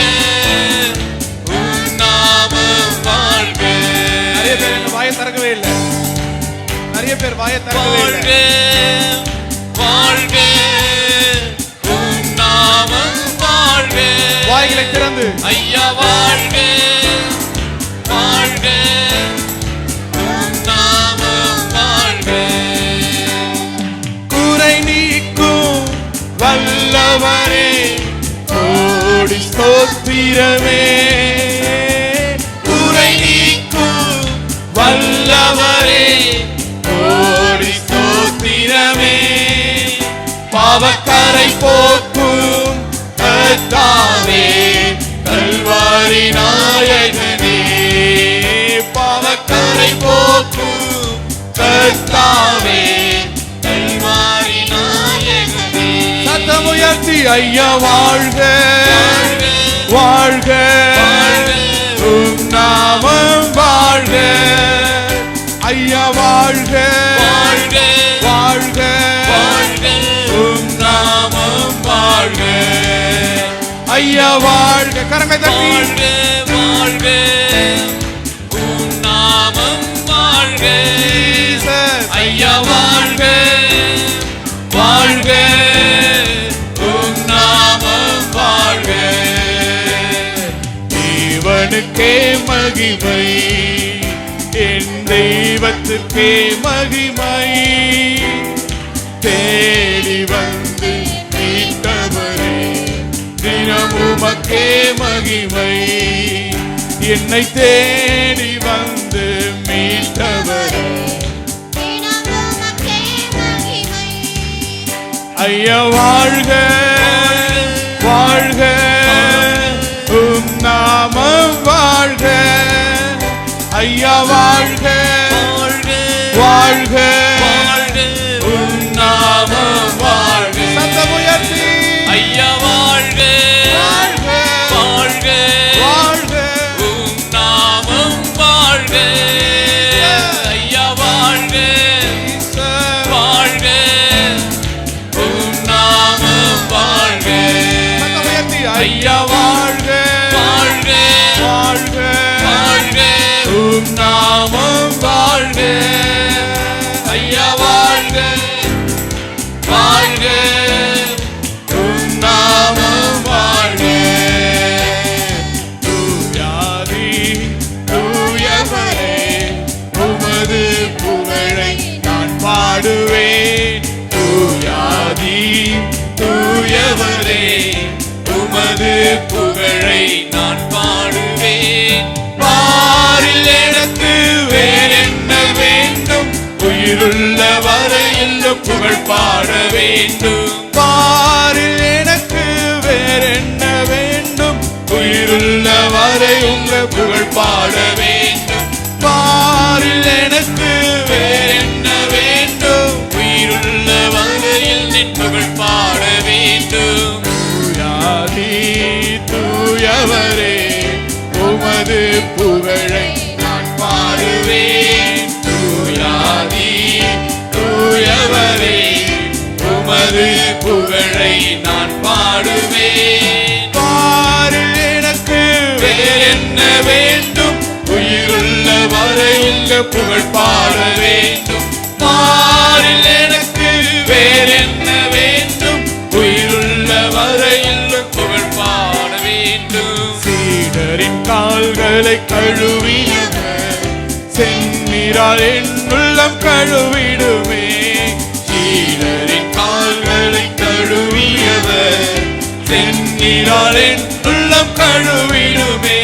உம் நாமம் வாழ்க. நிறைய பேர் என்ன வாயை திறக்கவே இல்லை. நிறைய பேர் வாயை திறக்கவே வாழ்க இல்லை. வாழ்க உம் நாமம் வாழ்க. வாய்களை திறந்து ஐயா வாழ்க வாழ்க உம் நாமம் வாழ்க. குறை நீக்கும் வல்லவரே கோடி ஸ்தோத்திரமே. குறை நீக்கும் வல்லவரே கோடி ஸ்தோத்திரமே. பாவக்கரை போக்கும் கர்த்தாவே கல்வாரி நாயகனே. பாவக்கரை போக்கும் கர்த்தாவே கல்வாரி நாயகனே. சத்தம் உயர்த்தி ஐயா வாழ்க வாழ்க உம் நாமம் வாழ்க. ஐயா வாழ்க வாழ்க வாழ்க வாழ்க உம் நாமம் வாழ்க. ஐயா வாழ்க. கரங்களை தட்டி வாழ்க வாழ்க உம் வாழ்க வாழ்க உம் நாமம் வாழ்க. தேவனுக்கே மகிமை, என் தெய்வத்துக்கே மகிமை. தேடி வந்து மீட்டவரே, தினமும் உமக்கே மகிமை. என்னை தேடி வந்து மீட்டவரே, ஐயா வாழ்க வாழ்க உம் நாமம் வாழ்க. ஐயா வாழ்க வாழ்க உம் நாமம் வாழ்க. சத்தமுயர்த்தி ஐயா வாழ்க வாழ்க வாழ்க வாழ்க உம் நாமம் வாழ்க. ஐயா வாழ்க வாழ்க உம் நாமம் வாழ்க. சத்தமுயர்த்தி ஐயா வாழ்க வாழ்க வாழ்க வாழ்க உம் நாமம் வாழ்க. ஐயா வாழ்க வாழ்க உம் நாமம் வாழ்க. தூயாதி தூயவரே, உமது புகழை நான் பாடுவேன். தூயாதி தூயவரே, உமது புகழை நான் பாடுவேன். பாரில் எனக்கு வேறென்ன வேண்டும், உயிருள்ள வரையில் புகழ் பாட வேண்டும். பாரில் எனக்கு வேறென்ன வேண்டும், உயிருள்ள வரை உங்க புகழ் பாட வேண்டும். பாரில் எனக்கு வேறென்ன வேண்டும், உயிருள்ள வரையில் நின் புகழ் பாட வேண்டும். தூயாதி தூயவரே, உமது புகழை நான் பாடுவேன். தூயாதி தூயவரே, உமது புகழை நான் பாடுவேன். பாரில் எனக்கு வேறென்ன வேண்டும், உயிருள்ள வரையில் புகழ் பாட வேண்டும். பாரில் எனக்கு வேறென்ன வேண்டும், உயிருள்ள வரையில் புகழ் பாட வேண்டும். சீடரின் கால்களை கழுவினவர், செந்நிறால் என் உள்ளம் கழுவிடுமே. சீடரின் கால்களை கழுவியவர், செந்நிறால் என் உள்ளம் கழுவிடுமே.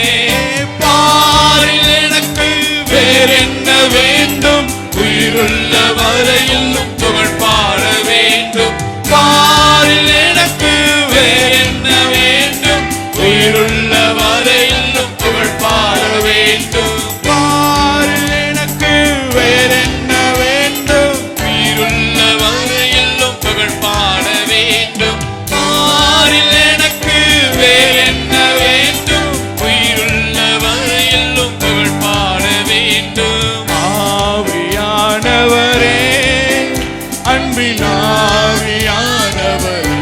பாரில் எனக்கு வேறென்ன வேண்டும், உயிருள்ள வரையில் புகழ் பாட வேண்டும். பாரில் எனக்கு வேறென்ன வேண்டும், உயிருள்ள வரையில் புகழ் பாட வேண்டும். பாரில் எனக்கு வேறென்ன வேண்டும், உயிருள்ள வரையில் புகழ் பாட வேண்டும். பாரில் எனக்கு வேறென்ன வேண்டும், உயிருள்ள வரையில் புகழ் பாட வேண்டும். ஆவியானவரே, அன்பின் ஆவியானவரே,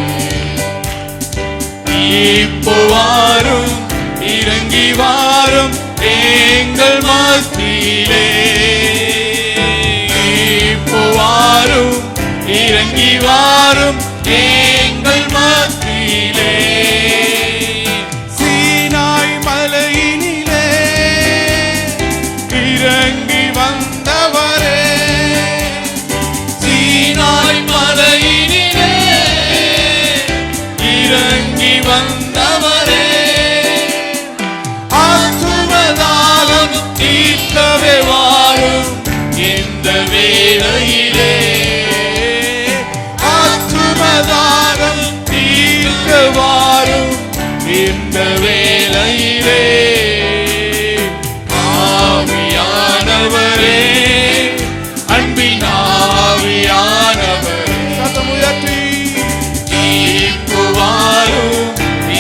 இப்போ வாரும் இறங்கி வாரும் எங்கள் மத்தியிலே. இப்போ வாரும் இறங்கி வாரும் எங்கள் மத்தியிலே. சீனாய் மலையினிலே இறங்கி வந்தவரே, சீனாய் மலையினிலே இறங்கி வந்தவரே. ஆத்துமதாகம் தீர்க்கவே வாரும் இந்த வேளையிலே. ஆத்துமதாகம் தீர்க்க வாரும் இந்த வேளையிலே. ஆவியானவரே, அன்பின் ஆவியானவரே, சத்தமுயர்த்தி இப்போ வாரும்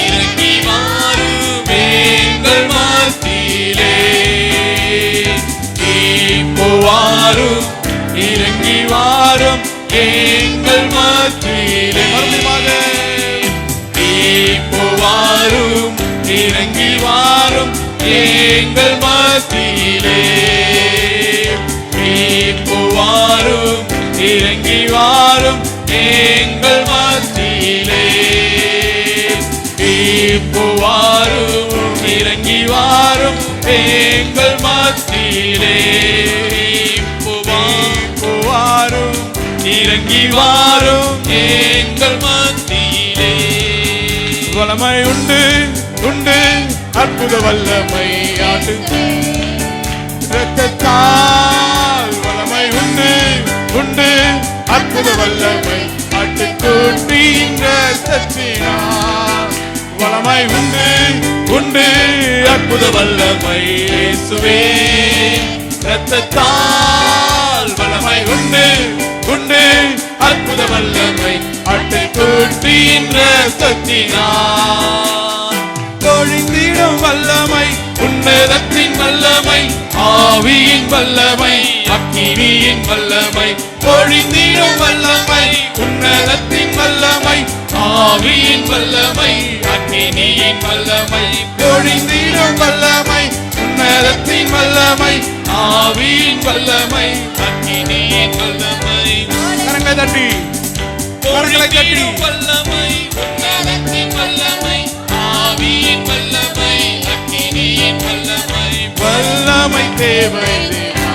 இறங்கி வாரும் எங்கள் மத்தியிலே. இப்போ வாரும் இறங்கி வாரும் எங்கள் மத்தியிலே. இப்போ வாரும் இறங்கி வாரும் எங்கள் மத்தியிலே. இப்போ வாரும் இறங்கி வாரும் எங்கள் மத்தியிலே. இப்போ வாரும் இறங்கி வாரும் எங்கள் மத்தியிலே. இப்போ வாரும் இறங்கி வாரும் எங்கள் மத்தியிலே. வல்லமை உண்டு உண்டு அற்புத வல்லமை ஆண்டு இரத்தத்தால். வல்லமை உண்டு உண்டு அற்புத வல்லமை ஆட்டுக்குட்டியின் இரத்தத்தினால். வல்லமை உண்டு உண்டு அற்புத வல்லமை இயேசுவே இரத்தத்தால். வல்லமை உண்டு உண்டு அற்புத வல்லமை ஆட்டுக்குட்டியின் இரத்தத்தினால். பொழிந்திடும் வல்லமை உன்னதத்தின் வல்லமை ஆவியின் வல்லமை அக்கினியின் வல்லமை. பொழிந்திடும் வல்லமை உன்னதத்தின் வல்லமை ஆவியின் வல்லமை அக்கினியின் வல்லமை. பொழிந்திடும் வல்லமை உன்னதத்தின் வல்லமை ஆவியின் வல்லமை அக்கினியின் வல்லமை. கரங்களை தட்டி கரங்களை தட்டி. வல்லமை உன்னதத்தின் வல்லமை ஆவியின் வல்லமை அக்கினியின் வல்லமை. வல்லமை தேவை தேவா,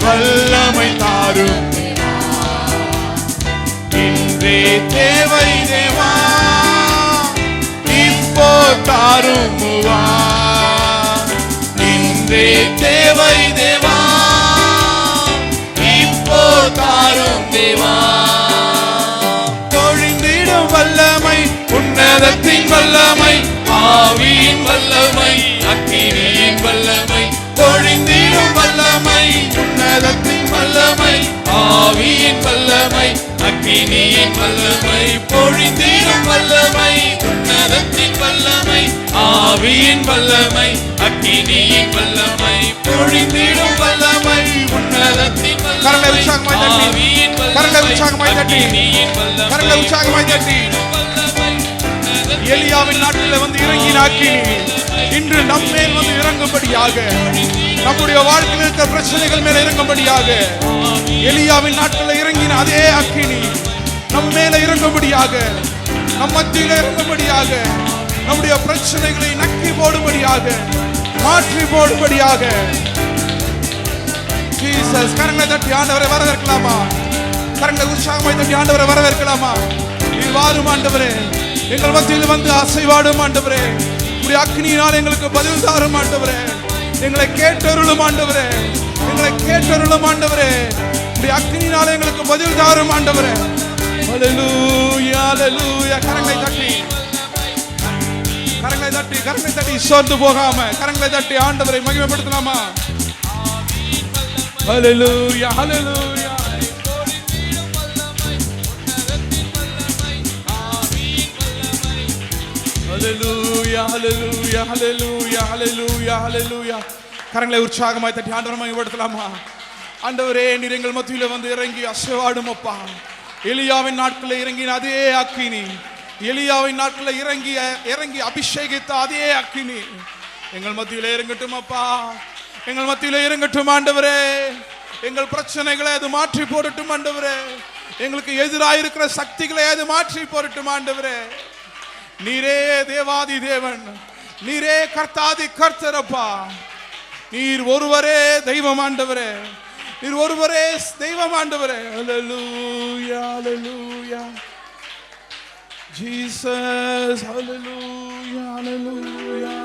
வல்லமை தாரும் தேவா, இன்றே தேவை தேவா, இப்போ தாரும் மூவா. இன்றே தேவை தேவா, இப்போ தாரும் தேவா. பொழிந்திடும் வல்லமை உன்னதத்தின் வல்லமை ஆவியின் வல்லமை அக்கினியின் வல்லமை. பொழிந்திடும் வல்லமை உன்னதத்தின் வல்லமை ஆவியின் வல்லமை அக்கினியின் வல்லமை. பொழிந்திடும் வல்லமை உன்னதத்தின் வல்லமை ஆவியின் வல்லமை அக்கினியின் வல்லமை. பொழிந்திடும் வல்லமை உன்னதத்தின் வல்லமை ஆவியின் வல்லமை அக்கினியின் வல்லமை. எலியாவின் நாட்டில் வந்து இறங்கின அக்கினி இன்று நம் மேல் வந்து இறங்கும்படியாக, நம்முடைய வாழ்க்கையில் இருக்கிற பிரச்சனைகள் மேல இறங்கும்படியாக, எலியாவின் நாட்டில் இறங்கின அதே அக்கினி நம் மேல இறங்கும்படியாக, நம் மத்தியில் இறங்கும்படியாக, நம்முடைய பிரச்சனைகளை நக்கி போடும்படியாக, மாற்றி போடும்படியாக. ஜீசஸ். கரங்களை தட்டி ஆண்டவரை வரவேற்கலாமா? கரங்களை உற்சாகமாய் தட்டி ஆண்டவரை வரவேற்கலாமா? நீ வாரும் ஆண்டவரே, எங்கள் மத்தியில் வந்து அசைவாடும் ஆண்டவரே. உடைய அக்னியினால் எங்களுக்கு பதில் தாரும் ஆண்டவரே. எங்களை கேட்டருளும் ஆண்டவரே, எங்களை கேட்டருளும் ஆண்டவரே. உடைய அக்னியினால் எங்களுக்கு பதில் தாரும் ஆண்டவரே. ஹல்லேலூயா ஹல்லேலூயா. கரங்களை தட்டி கரங்களை தட்டி கரங்களை தட்டி சோர்ந்து போகாம கரங்களை தட்டி ஆண்டவரை மகிமைப்படுத்தலாமா? ஹல்லேலூயா ஹல்லேலூயா. ஹல்லேலூயா ஹல்லேலூயா ஹல்லேலூயா ஹல்லேலூயா ஹல்லேலூயா. கரங்களை உற்சாகமாய் தட்டி ஆண்டவரை மகிமைப்படுத்தலாமா? ஆண்டவரே, நீர் எங்கள் மத்தியில் வந்து இறங்கி அசைவாடும் அப்பா. எலியாவின் நாட்களில் இறங்கின அதே அக்கினி, எலியாவின் நாட்களில் இறங்கி அபிஷேகித்த அதே அக்கினி எங்கள் மத்தியில் இறங்கட்டும் அப்பா. எங்கள் மத்தியில் இறங்கட்டும் ஆண்டவரே. எங்கள் பிரச்சனைகளை அது மாற்றி போடட்டும் ஆண்டவரே. எங்களுக்கு எதிராக இருக்கிற சக்திகளை அது மாற்றி போடட்டும் ஆண்டவரே. நீரே தேவாதி தேவன், நீரே கர்த்தாதி கர்த்தரப்பா. நீர் ஒருவரே தெய்வம் ஆண்டவரே, நீர் ஒருவரே தெய்வம் ஆண்டவரே. ஹல்லேலூயா ஹல்லேலூயா. ஜீசஸ். ஹல்லேலூயா ஹல்லேலூயா.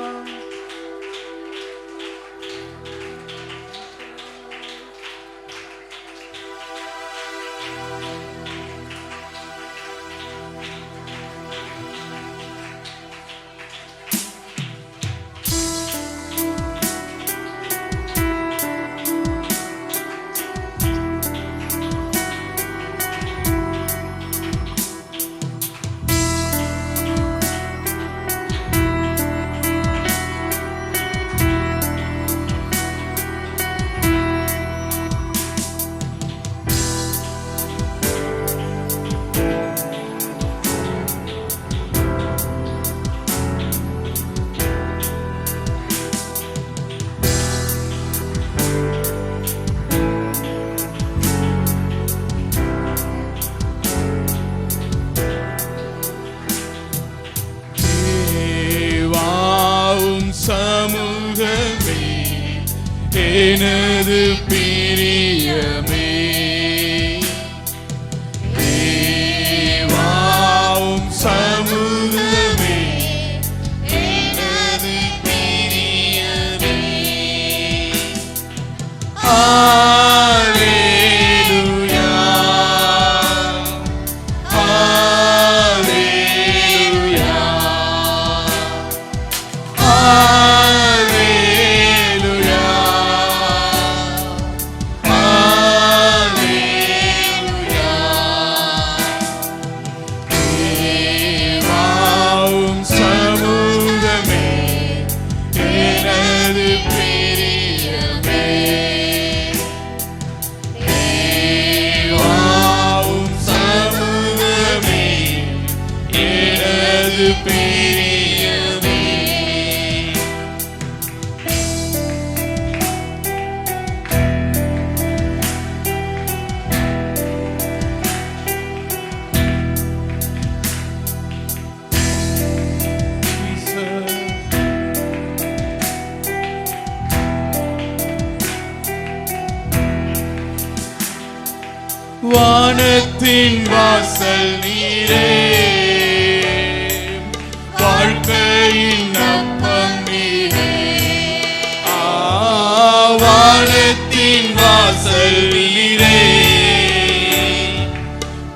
வானத்தின் வாசல் நீரே, வாழ்க்கையின் அப்பம் நீரே. வானத்தின் வாசல் நீரே,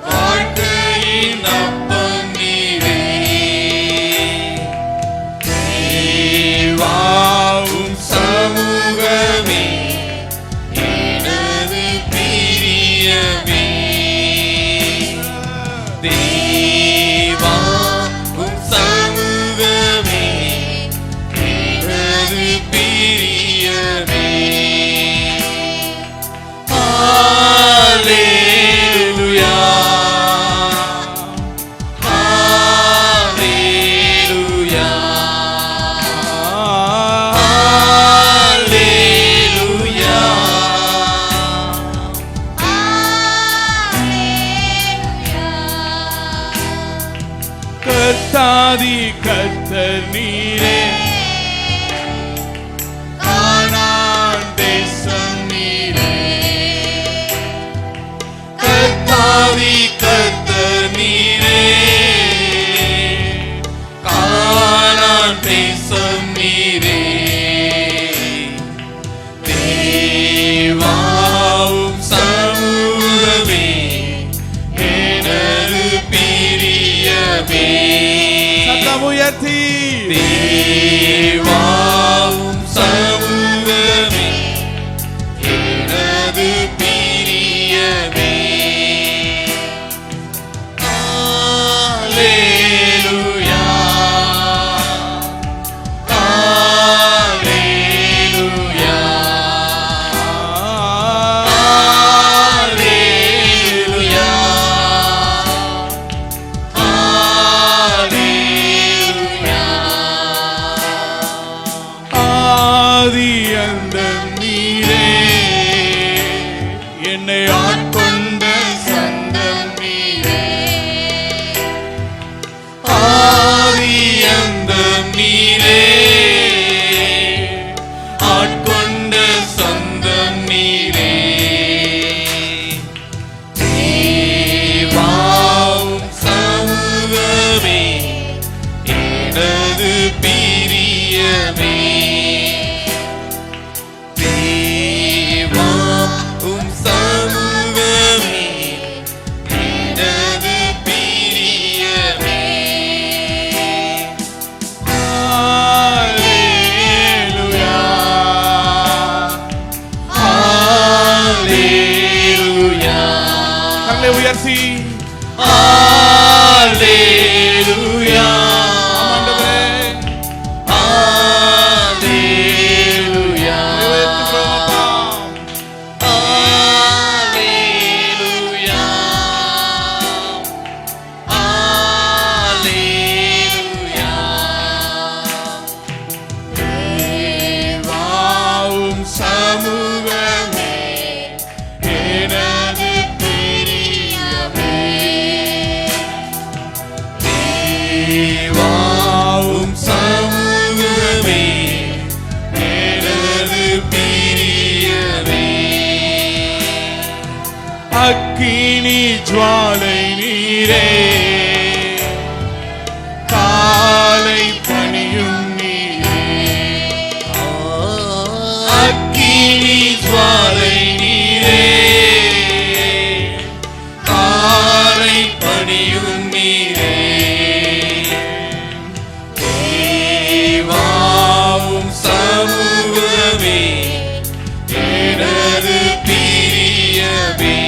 வாழ்க்கையின் அப்பம் நீரே. தேவாவும் சமூகமே எனது பிரியமே. தேவாவும் சமூகமே எனது பிரியமே. ஹல்லேலூயா, ஹல்லேலூயா, ஹல்லேலூயா. கர்த்தாதி கர்த்தர் நீரே, கானான் தேசம் நீரே. கர்த்தாதி கர்த்தர் நீரே, கானான் தேசம் நீரே. தேவாவும் சமூகமே எனது பிரியமே. சத்தம் உயர்த்தி தேவாவும் சமூகமே எனது பிரியமே. ஹல்லேலூயா, ஹல்லேலூயா, ஹல்லேலூயா, ஹல்லேலூயா. ஆதி அந்தம் நீரே, என்னை ஆட்கொண்ட சந்தம் நீரே. ஆதி அந்தம் நீரே, ஆட்கொண்ட சந்தம் நீரே. தேவாவும் சமூகமே எனது பிரியமே. தேவாவும் சமூகமே எனது பிரியமே. ஹல்லேலூயா, ஹல்லேலூயா. கரங்களை உயர்த்தி ஹல்லேலூயா. ஆண்டவரே, ஹல்லேலூயா. உயர்த்துகிறோம் அப்பா. ஹல்லேலூயா, ஹல்லேலூயா. தேவாவும் சமூகமே எனது பிரியமே. தேவாவும் சமூகமே எனது பிரியமே. அக்கினி ஜுவாலை நீரே, காலை பணியும் நீரே. அக்கினி ஜுவாலை நீரே, காலை பணியும் நீரே. தேவாவும் சமூகமே எனது பிரியமே.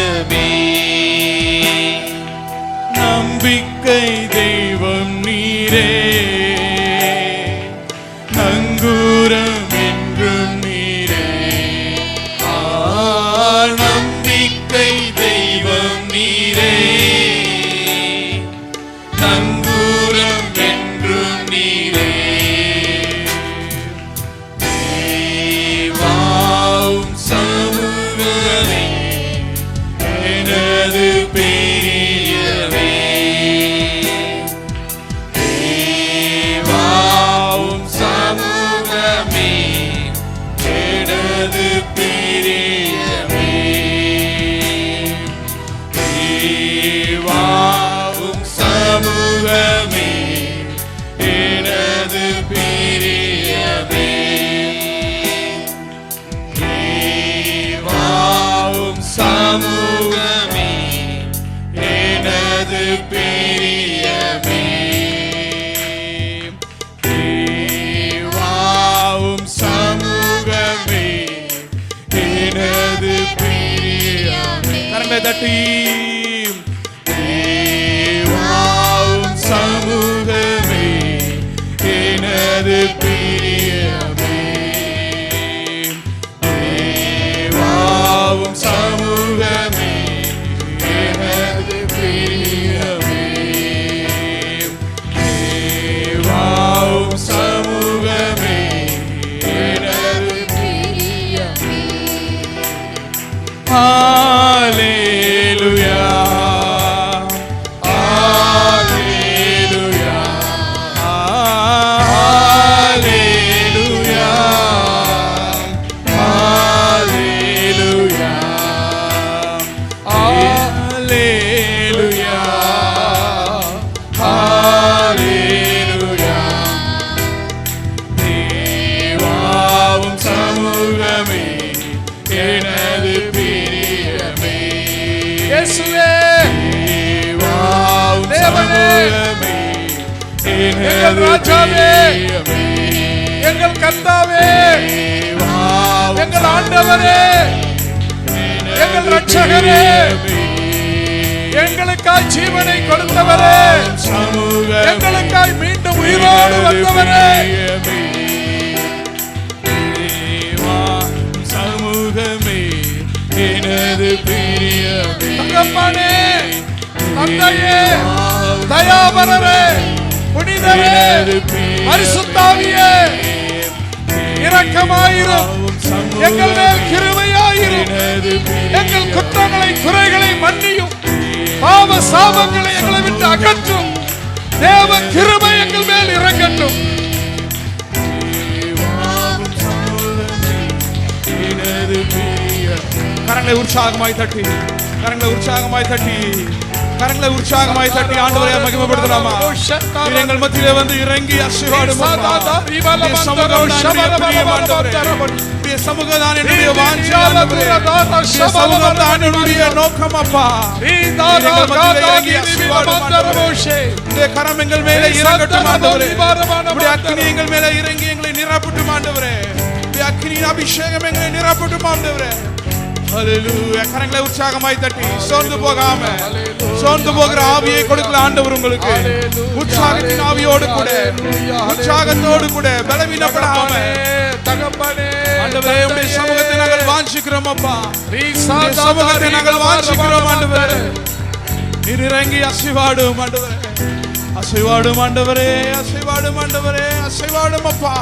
நீரவே. நம்பிக்கை தெய்வம் நீரே, நங்கூரம் என்றும் நீரே. நம்பிக்கை தெய்வம் நீரே, நங்கூரம் என்றும் நீரே. தேவாவும் சமூகமே எனது பெரியவே. தேவாவும் சமூகமே எனது பெரியவே. தேவாவும் சமூகமே எனது பெரியவே. தேவாவும் சமூகமே எனது பெரியவே. தேவாவும் சமூகமே எனது பெரியவே. கரங்களை தட்டி தேவாவும் சமூகமே எனது பிரியமே. தேவாவும் சமூகமே எனது பிரியமே. தேவாவும் சமூகமே எனது பிரியமே. ஹalleluya. தேவாவும் சமூகமே எனது பிரியமே. இயேசுவே, தேவாவும் தேவனே, சமூகமே எங்கள் எனது ராஜாவே, பிரியமே. எங்கள் கர்த்தாவே, தேவாவும் எங்கள் ஆண்டவரே, எங்கள் இரட்சகரே, எங்களுக்காய் ஜீவனை கொடுத்தவரே, சமூகமே எங்களுக்காய் மீண்டும் உயிரோடு வந்தவரே, சமூகமே எனது பிரியமே. தகப்பனே, தந்தையே, தயாபரரே, புனிதரே, பரிசுத்தாவியே, இரக்கமாயிரும், எங்கள் மேல் கிருபையாயிரும், எங்கள் குற்றங்களை குறைகளை மன்னியும், பாவ சாபங்களை எங்களை விட்டு அகற்றும், தேவ கிருபை எங்கள் மேல் இறங்கட்டும். கரங்களை உற்சாகமாய் தட்டி, கரங்களை உற்சாகமாய் தட்டி, கரங்களை உற்சாகமாய் தட்டி ஆண்டவரை மகிமைப்படுத்தலாமா? நீர் எங்கள் மத்தியிலே வந்து இறங்கி ஆசீர்வாதம் சமூகதான் என்னுடைய வாஞ்சை, சமூகதான் என்னுடைய நோக்கம். அப்பா, கரம் எங்கள் மேலே இறங்கட்டும் ஆண்டவரே. அக்கினி எங்கள் மேலே இறங்கி எங்களை நிரப்பட்டும் ஆண்டவரே. அக்கினியின் அபிஷேகம் எங்களை நிரப்பட்டும் ஆண்டவரே. ஹல்லேலூயா. கரங்களை உற்சாகமாய் தட்டி, சோர்ந்து போகாம, சோர்ந்து போகிற ஆவியை கொடுக்கல ஆண்டவர் உங்களுக்கு. உற்சாகத்தின் ஆவியோடு கூட, உற்சாகத்தோடு கூட, பலவீனப்படாம தகப்பனே, ஆண்டவரே உம்முடைய சமூகத்தை நாங்கள் வாஞ்சிக்கிறோம் அப்பா. சமூகத்தை நாங்கள் வாஞ்சிக்கிறோம் ஆண்டவரே. நீர் இறங்கி அசைவாடும் ஆண்டவரே, அசைவாடும் ஆண்டவரே, அசைவாடும் ஆண்டவரே, அசைவாடும் அப்பா.